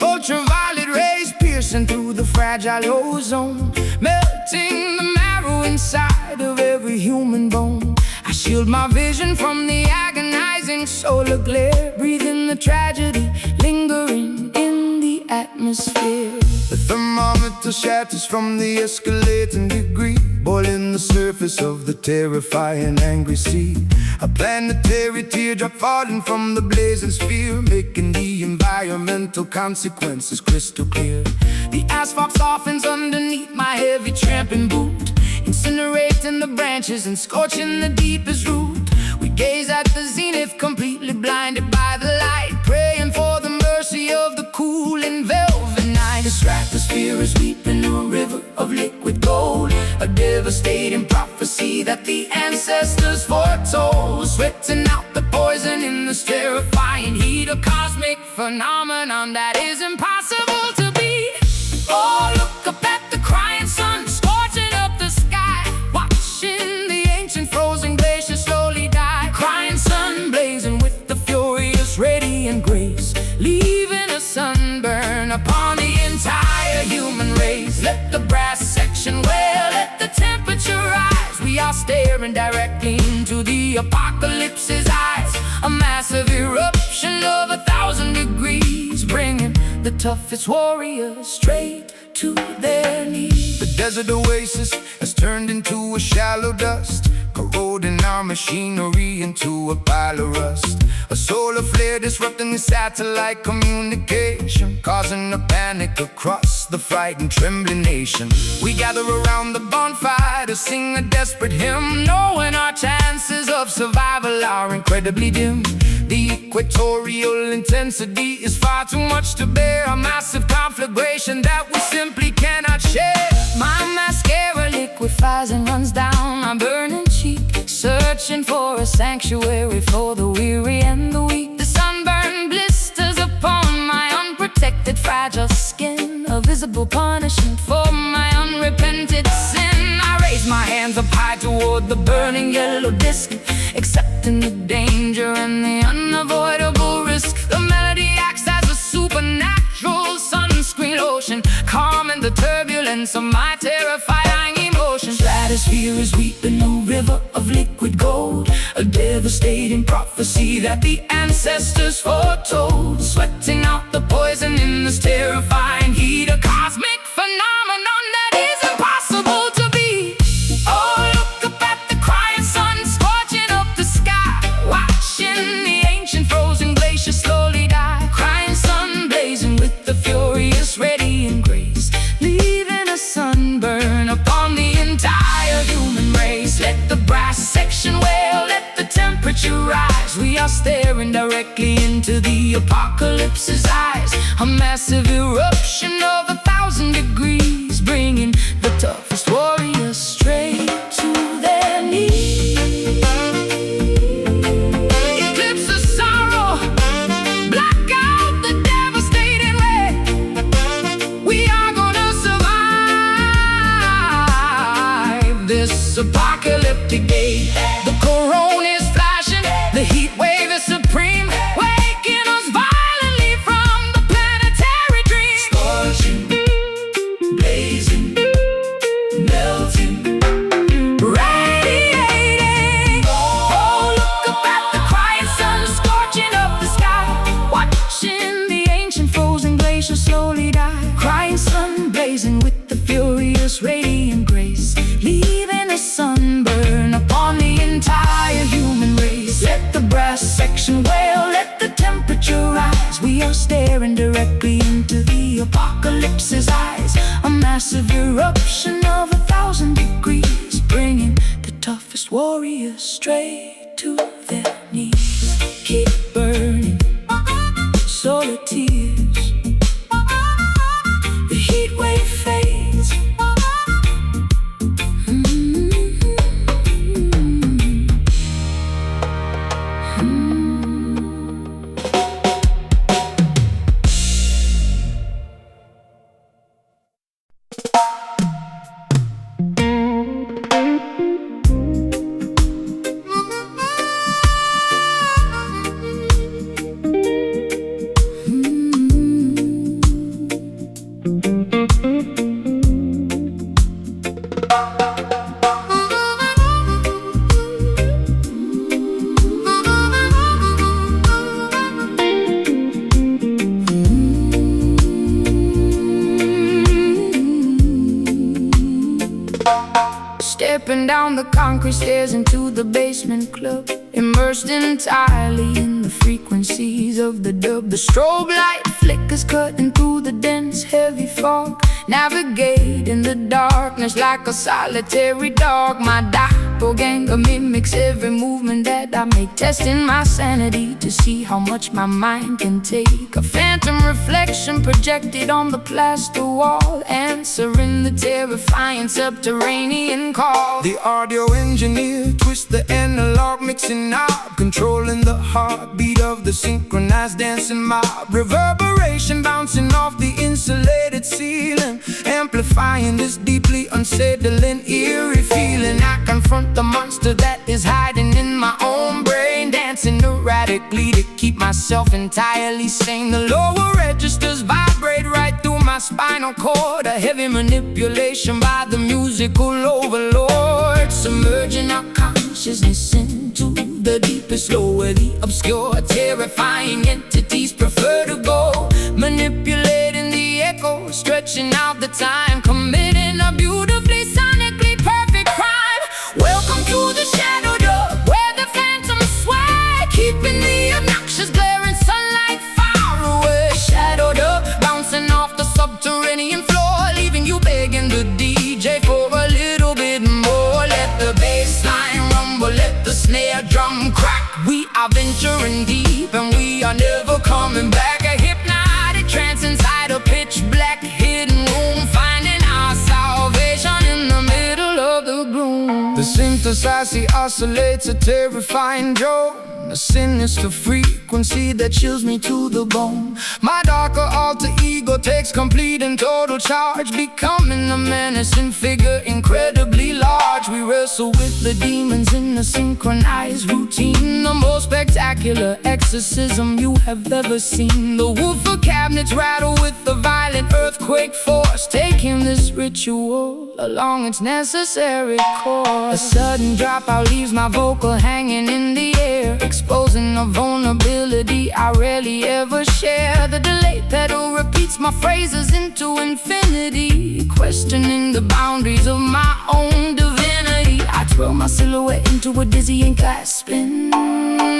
S1: Ultraviolet rays piercing through the fragile ozone, melting the marrow inside of every human bone. I shield my vision from the agonizing solar glare, breathing the tragedy lingering in the atmosphere.
S2: The thermometer shatters from the escalating degree, boiling the surface of the terrifying angry sea. A planetary teardrop falling from the blazing sphere, making the environmental consequences crystal clear. The asphalt softens underneath my heavy tramping boot, incinerating the branches and scorching the deepest root. We gaze at the zenith, completely blinded by the light, praying for the mercy of the cool and velvet night. The stratosphere is weeping a river of liquid gold, a devastating prophecy that the ancestors foretold, sweating out the poison in this terrifying heat, a cosmic phenomenon that is impossible to beat. Oh, look up at the crying sun, scorching up the sky, watching the ancient frozen glaciers slowly die. Crying sun blazing with the furious radiant grace, leaving a sunburn upon the entire human race. Let the brass section wail, let the temperature rise. We are staring directly into the apocalypse's eyes, a massive eruption of 1,000 degrees, bringing the toughest warriors straight to their knees. The desert oasis has turned into a shallow dust, corroding our machinery into a pile of rust. A solar flare disrupting the satellite communication, causing a panic across the frightened, trembling nation. We gather around the bonfire to sing a desperate hymn, knowing our chances of survival are incredibly dim. The equatorial intensity is far too much to bear, a massive conflagration that we simply cannot share.
S1: My mascara liquefies and runs down my burning cheek, searching for a sanctuary for the weary and the weak. The sunburn blisters upon my unprotected, fragile skin, a visible punishment for my unrepented sin. I raise my hands up high toward the burning yellow disc, accepting the danger and the unavoidable risk. The melody acts as a supernatural sunscreen lotion, calming the turbulence of my terrifying emotion. Stratosphere is weeping a river of liquid gold, a devastating prophecy that the ancestors foretold, sweating out the poison in this terrifying heat, a cosmic phenomenon that is impossible to beat. Oh, look up at the crying sun, scorching up the sky, watching the ancient frozen glaciers slowly die. Crying sun blazing with the furious radiant grace, leaving a sunburn upon the entire human race. Let the brass section wail, let the temperature rise. We are staring directly into the apocalypse's eyes, a massive eruption of 1,000 degrees, bringing the toughest warriors straight to their knees. Eclipse the sorrow, black out the devastating ray. We are gonna survive this apocalyptic day. The corona is flashing, the heat wave is supreme, waking us violently from the planetary dream. Scorching, blazing, melting, radiating. Oh, look up at the crying sun, scorching up the sky, watching the ancient frozen glaciers slowly die. Crying sun blazing with the furious radiant grace, leaving a sunburn upon the entire human race. Let the brass section wail, let the temperature rise. We are staring directly into the apocalypse's eyes, a massive eruption of 1,000 degrees, bringing the toughest warriors straight to their knees. Keep burning, solar tears, the heat wave fades. Stepping down the concrete stairs into the basement club, immersed entirely in the frequencies of the dub. The strobe light flickers cutting through the dense, heavy fog, navigate in the darkness like a solitary dog. My doppelganger mimics every movement that I make, testing my sanity to see how much my mind can take. A phantom reflection projected on the plaster wall, answering the terrifying subterranean call.
S2: The audio engineer twists the analog mixing knob, controlling the heartbeat of the synchronized dancing mob. Reverberation bouncing off the insulated ceiling, amplifying this deeply unsettling, eerie feeling. I confront the monster that is hiding in my own brain, dancing erratically to keep myself entirely sane. The lower registers vibrate right through my spinal cord, a heavy manipulation by the musical overlord, submerging our consciousness into the deepest low, where the obscure, terrifying entities prefer to go, manipulating the echo, stretching out the time, committing a beautifully sonically perfect crime. Welcome to the shadow dub, where the phantoms sway, keeping the obnoxious glaring sunlight far away. Shadow dub, bouncing off the subterranean floor, leaving you begging the DJ for a little bit more. Let the bass line rumble, let the snare drum crack. We are venturing deep and we are never coming back. A hypnotic trance inside a pitch black hidden room, finding our salvation in the middle of the gloom. The synthesizer oscillates a terrifying drone, a sinister frequency that chills me to the bone. My darker alter ego takes complete and total charge, becoming a menacing figure incredibly large. We wrestle with the demons in a synchronized routine, the most spectacular exorcism you have ever seen. The woofer cabinets rattle with the violent earthquake force, taking this ritual along its necessary course. A sudden dropout leaves my vocal hanging in the air, exposing a vulnerability I rarely ever share. The delay pedal repeats my phrases into infinity, questioning the boundaries of my own divinity. I twirl my silhouette into a dizzying glass spin,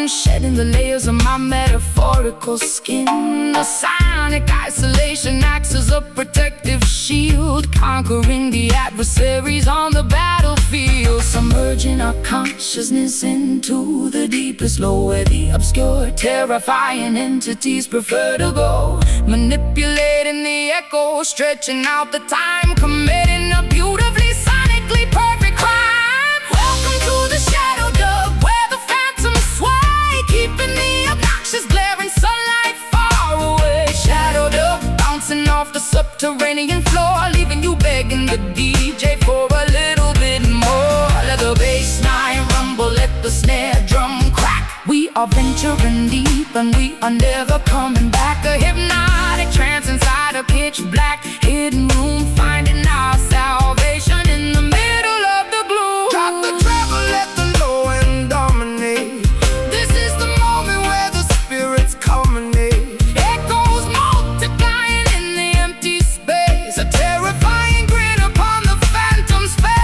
S2: shedding the layers of my metaphorical skin. The sonic isolation acts as a protective shield, conquering the adversaries on the battlefield, submerging our consciousness into the deepest low, where the obscure, terrifying entities prefer to go, manipulating the echo, stretching out the time, committing a beautifully sonically perfect crime. Welcome to the shadow dub, where the phantoms sway, keeping the obnoxious glaring sunlight far away. Shadow dub, bouncing off the subterranean floor, leaving you begging the DJ for a little bit more. Let the bass line rumble, let the snare drum crack. We are venturing deep and we are never coming back. A hypnotic trance inside a pitch black hidden room, finding our salvation in the middle of the gloom. Drop the treble, let the low end dominate.
S1: This is the moment where the
S2: Spirits culminate,
S1: echoes multiplying in the empty space, a terrifying grin upon the phantom's face.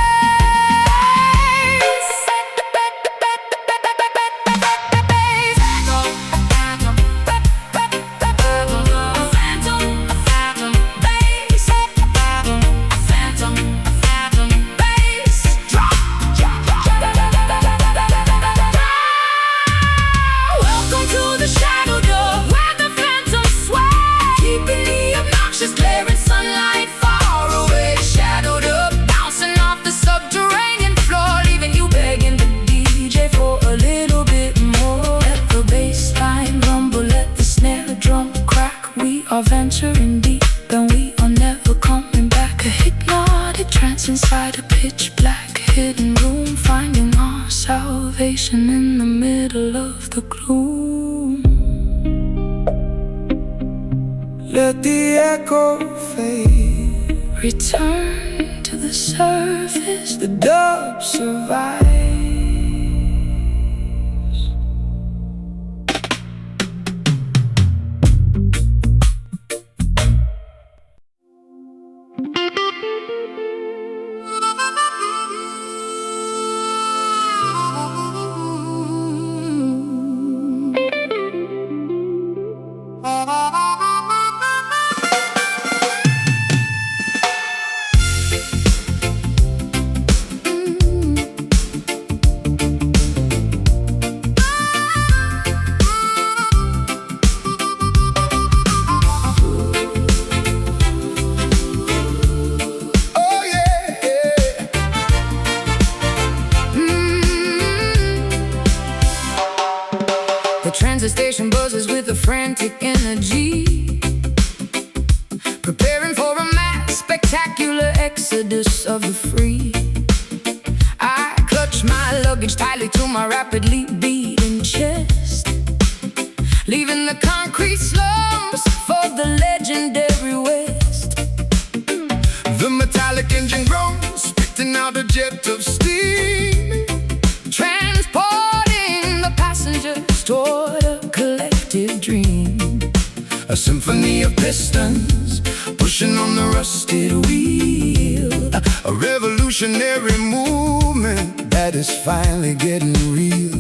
S1: Welcome to the shadow dub, where the phantoms sway, keeping the obnoxious glaring sunlight far away. Shadow dub, bouncing off the subterranean floor, leaving you begging the DJ for a little bit more. Let the bass line rumble, let the snare drum crack. We are venturing deep and we are never coming back. A hypnotic trance inside a pitch black hidden room, finding our salvation in the middle of the gloom.
S2: let the echo fade.
S1: Return to the surface,
S2: The dub survives.
S1: transit station buzzes with a frantic energy, preparing for a mass spectacular exodus of the free. I clutch my luggage tightly to my rapidly beating chest, leaving the concrete slums for the legendary West.
S2: The metallic engine groans, spitting out a jet of steam,
S1: transporting the passengers toward a collective dream.
S2: a symphony of pistons pushing on the rusted wheel, a revolutionary movement that is finally getting real.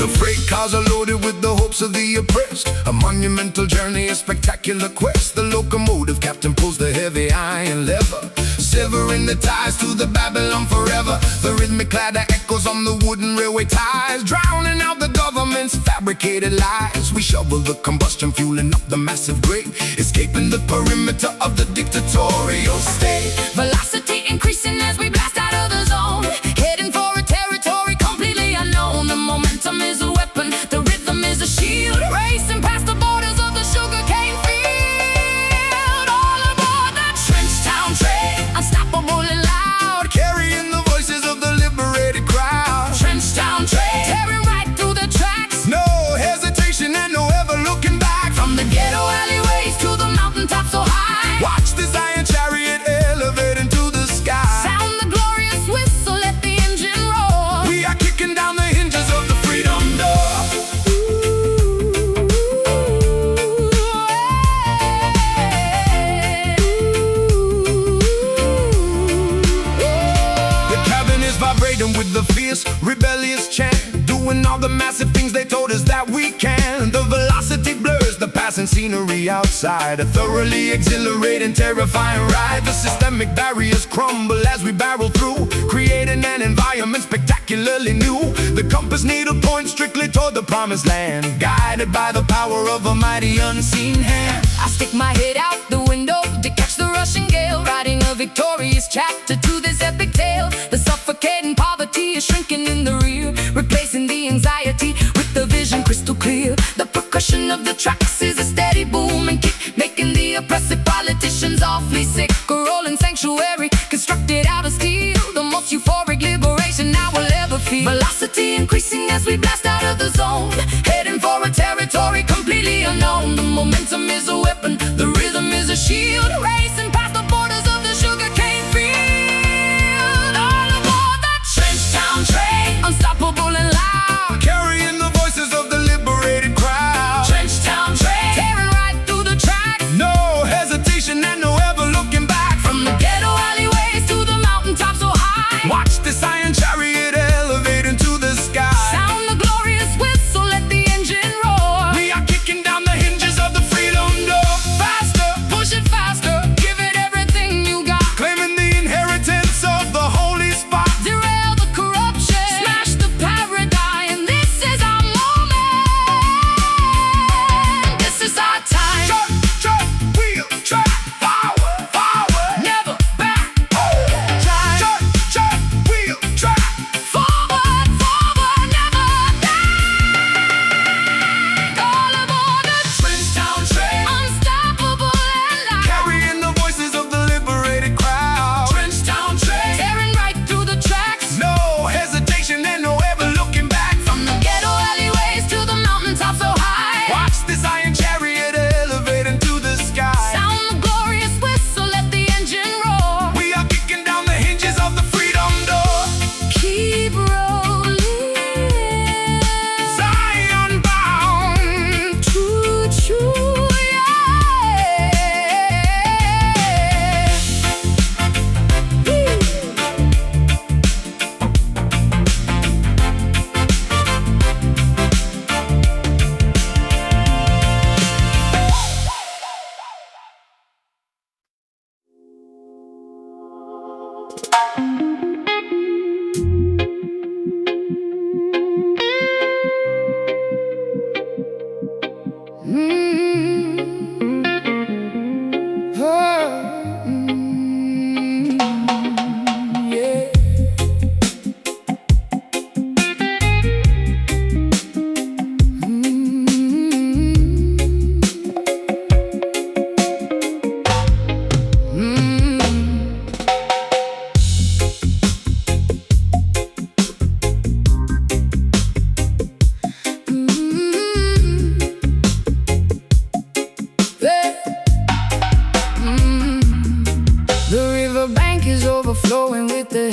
S2: The freight cars are loaded with the hopes of the oppressed, a monumental journey, a spectacular quest. The locomotive captain pulls the heavy iron lever, severing the ties to the Babylon forever. The rhythmic clatter echoes on the wooden railway ties, drowning out the government's fabricated lies. We shovel the combustion, fueling up the massive grate, escaping the perimeter of the dictatorial state.
S1: Velocity increasing as we blast out of the zone, heading for a territory completely unknown. The momentum is a weapon, the rhythm is a shield, racing past the borders of the sugarcane field. All aboard that Trenchtown train, unstoppable and loud,
S2: Carrying the voices of the liberated crowd.
S1: Trenchtown train, tearing right through the tracks.
S2: No hesitation and no ever looking back.
S1: From the ghetto alleyways to the mountaintops so high,
S2: Watch this iron chariot elevate into the sky.
S1: sound the glorious whistle, let the engine roar.
S2: We are kicking down the hinges of the freedom door. The cabin is vibrating with the fierce, rebellious chant, doing all the massive things they told us that we can. The velocity blurs the passing scenery outside, a thoroughly exhilarating, terrifying ride. The systemic barriers crumble as we barrel through, creating an environment spectacularly new. The compass needle points strictly toward the promised land, guided by the power of a mighty unseen hand.
S1: I stick my head out the window to catch the rushing gale, writing a victorious chapter to this epic tale. The suffocating poverty is shrinking in the rear, replacing the anxiety with the vision crystal clear. The percussion of the tracks is a steady boom and kick, making the oppressive politicians awfully sick. A rolling sanctuary constructed out of steel, the most euphoric liberation I will ever feel. Velocity increasing as we blast out of the zone, heading for a territory completely unknown. The momentum is a weapon, the rhythm is a shield, racing past the borders of the sugarcane field. All aboard that Trenchtown train, unstoppable and loud,
S2: Carrying the voices of the liberated crowd.
S1: Trenchtown train, tearing right through the tracks.
S2: No hesitation and no ever looking back.
S1: From the ghetto alleyways to the mountaintops so high,
S2: Watch this iron chariot elevate into the sky.
S1: sound the glory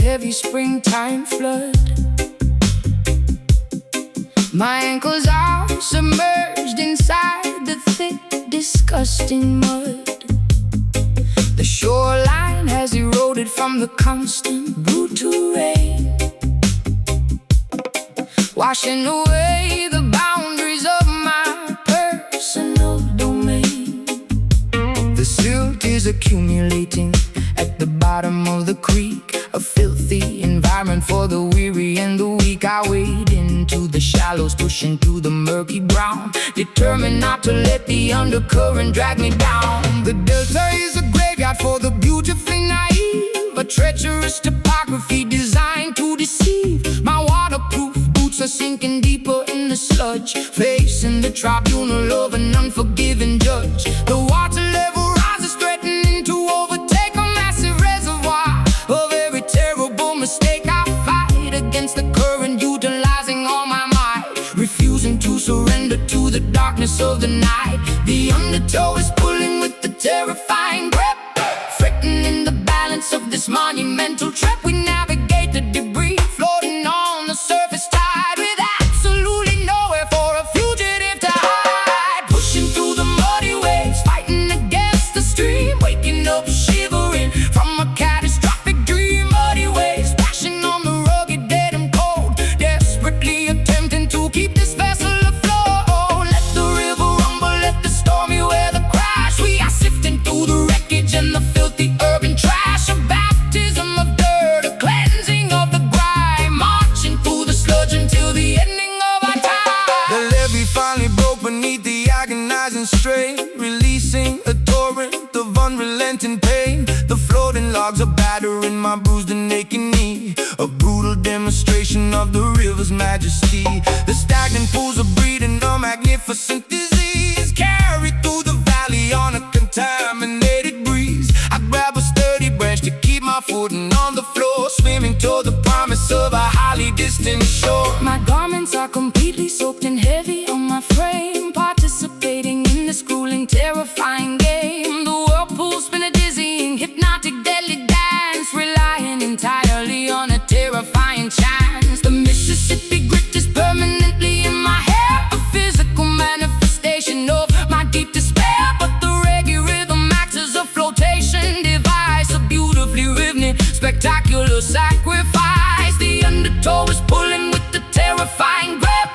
S1: heavy springtime flood. My ankles are submerged inside the thick, disgusting mud. The shoreline has eroded from the constant, brutal rain, washing away the boundaries of my personal domain. The silt is accumulating at the bottom of the creek, a filthy environment for the weary and the weak. I wade into the shallows, pushing through the murky brown, determined not to let the undercurrent drag me down. The delta is a graveyard for the beautifully naive, a treacherous topography designed to deceive. My waterproof boots are sinking deeper in the sludge, facing the tribunal of an unforgiving judge. The water level rises, threatening to overtake a massive reservoir of every terrible mistake. I fight against the current, utilizing all my might, refusing to surrender to the darkness of the night. The undertow is pulling with the terrifying grip, threatening the balance of this monumental trip. We navigate the debris, floating on the surface tide, with absolutely nowhere for a fugitive to hide. Pushing through the muddy waves, fighting against the stream, waking up shivering from a catastrophic dream. Muddy waves splashing on the rugged, dead and cold, desperately attempting to keep this vessel afloat. Let the river rumble, let the stormy weather crash. We are sifting through the wreckage and the filthy urban trash. A baptism of dirt, a cleansing of the grime, marching through the sludge until the ending of our time.
S2: The levee finally broke beneath the agonizing strain, releasing a torrent of unrelenting pain. The floating logs are battering my bruised and aching knee, a brutal demonstration of the river's majesty. The stagnant pools are breeding a magnificent disease, carried through the valley on a contaminated breeze. I grab a sturdy branch to keep my footing on the floor, swimming toward the promise of a highly distant shore.
S1: My garments are completely soaked and heavy on my frame, participating in this grueling, terrifying game. The whirlpool spin a dizzying, hypnotic, deadly dance, relying entirely on a terrifying chance. The Mississippi grit is permanently in my hair, a physical manifestation of my deep despair. But the reggae rhythm acts as a flotation device, a beautifully rhythmic, spectacular sacrifice. The undertow is pulling with the terrifying grip,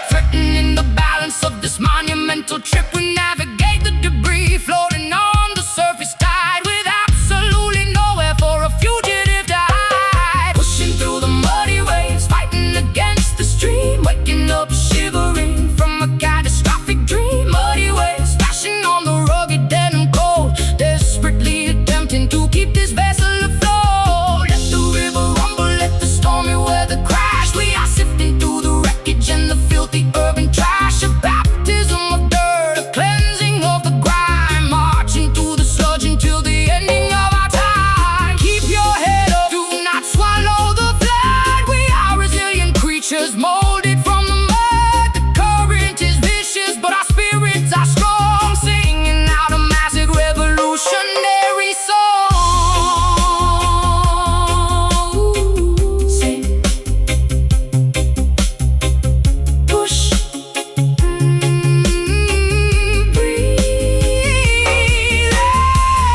S1: threatening the balance of this monumental trip. We navigate the debris, floating on the surface tide, with absolutely nowhere for a fugitive to hide. Pushing through the muddy waves, fighting against the stream, waking up shivering from a catastrophic dream. Muddy waves splashing on the rugged, dead and cold, desperately attempting to keep this vessel afloat. Let the river rumble, let the stormy weather crash. We are sifting through the wreckage and the filthy urban trash. A baptism of dirt, a cleansing of the grime, marching through the sludge until the ending of our time. Keep your head up, do not swallow the flood. We are resilient creatures, molded from the mud. The current is vicious, but our spirits are strong, singing out a massive revolutionary song. Sing, push, breathe.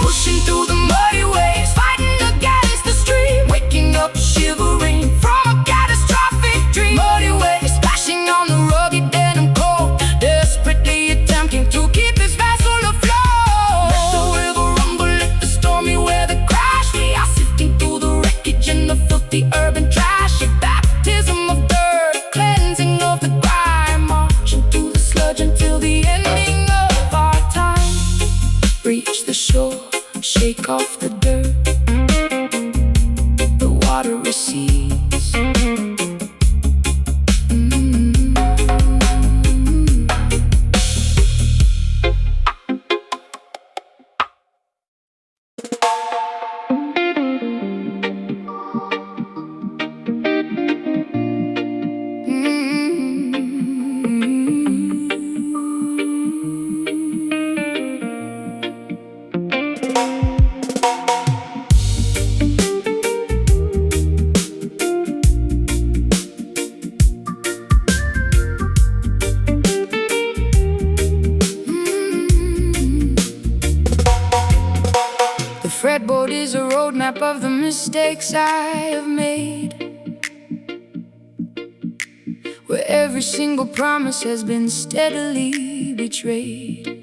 S1: Pushing through the muddy waves, fighting against the stream, waking up shivering from a catastrophic dream. Muddy waves splashing on the rugged, dead and cold, desperately attempting to keep this vessel afloat. Let the river rumble, let the stormy weather crash. We are sifting through the wreckage and the filthy urban trash. A baptism of dirt, cleansing of the grime, marching through the sludge until the ending of our time. Reach the shore, shake off the dirt, the water recedes. roadmap of the mistakes I have made, where every single promise has been steadily betrayed.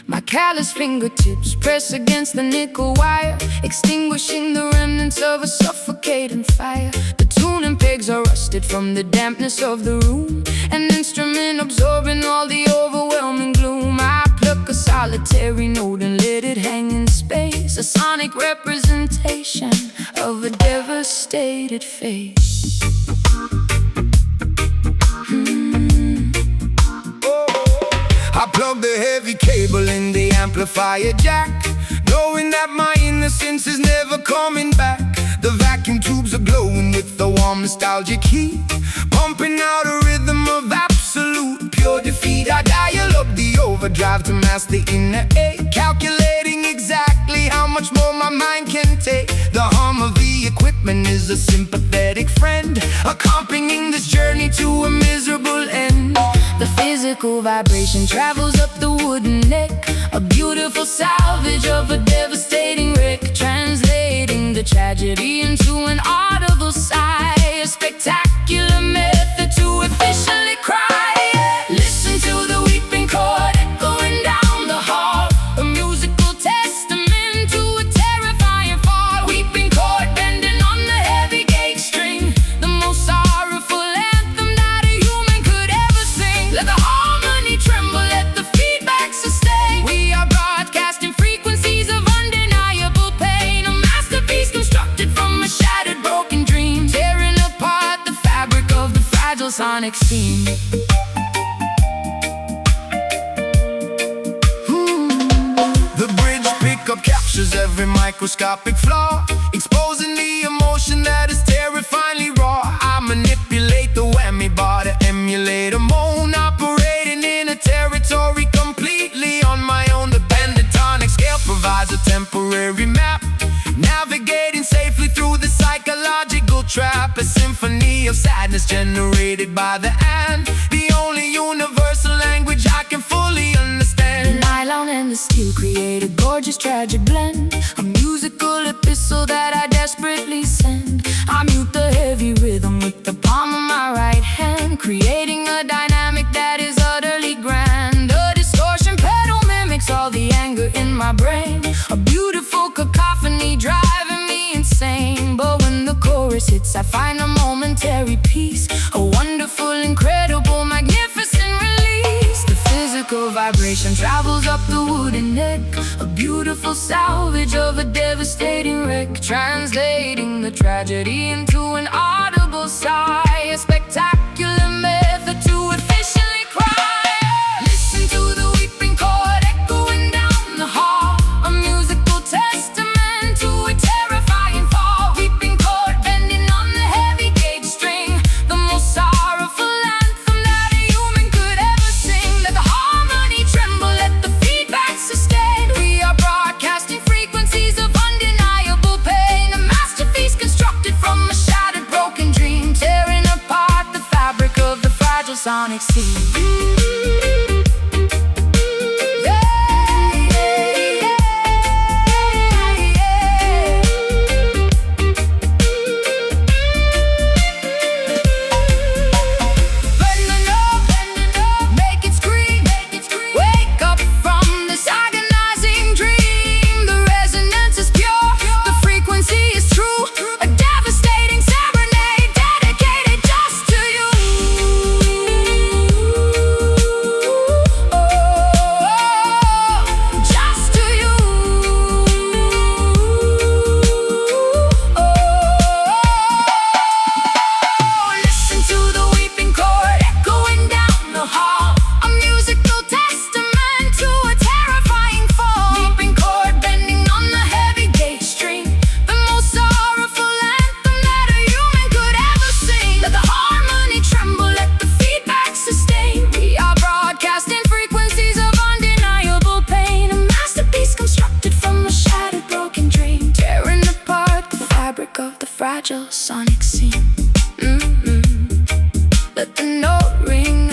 S1: My callous fingertips press against the nickel wire, extinguishing the remnants of a suffocating fire. The tuning pegs are rusted from the dampness of the room, an instrument absorbing all the overwhelming gloom. I pluck a solitary note and let it hang in space, a sonic representation of a devastated face.
S2: I plug the heavy cable in the amplifier jack, knowing that my innocence is never coming back. The vacuum tubes are glowing with the warm nostalgic heat, pumping out a rhythm of absolute pure defeat. I dial up the overdrive to mask the inner ache, calculating exactly how much more my mind can take. The hum of the equipment is a sympathetic friend, accompanying this journey to a miserable end.
S1: The physical vibration travels up the wooden neck, a beautiful salvage of a devastating wreck, translating the tragedy into an audible sigh, a spectacular method to efficiently cry. Listen to the weeping chord echoing down the hall, a musical testament to a terrifying fall. Weeping chord bending on the heavy gauge string, the most sorrowful anthem that a human could ever sing. Let the harmony tremble, let the feedback sustain. We are broadcasting frequencies of undeniable pain, a masterpiece constructed from a shattered, broken dream, tearing apart the fabric of the fragile sonic scene.
S2: The bridge pickup captures every microscopic flaw, exposing the emotion that is terrifyingly raw. I manipulate the whammy bar to emulate a moan, operating in a territory completely on my own. The pentatonic scale provides a temporary map, navigating safely through the psychological trap, a symphony of sadness generated by the and, the only universal language I can fully understand.
S1: The nylon and the steel create a gorgeous tragic blend, a musical epistle that I desperately send. I mute the heavy rhythm with the palm of my right hand, creating a dynamic that is utterly grand. A distortion pedal mimics all the anger in my brain, a beautiful cacophony driving me insane. But when the chorus hits, I find a momentary peace, a wonderful, incredible, magnificent release. The physical vibration travels up the wooden neck, a beautiful salvage of a devastating wreck, translating the tragedy into an audible sigh, a spectacular method to efficiently cry. Listen to the weeping chord echoing down the hall, a musical testament to a terrifying fall. Weeping chord bending on the heavy gauge string, the most sorrowful anthem that a human could ever sing. Let the harmony tremble, let the feedback sustain. We are broadcasting frequencies of undeniable pain, a masterpiece constructed from a shattered, broken dream, tearing apart the fabric of the fragile sonic scene. Of the fragile sonic scene. Let the note ring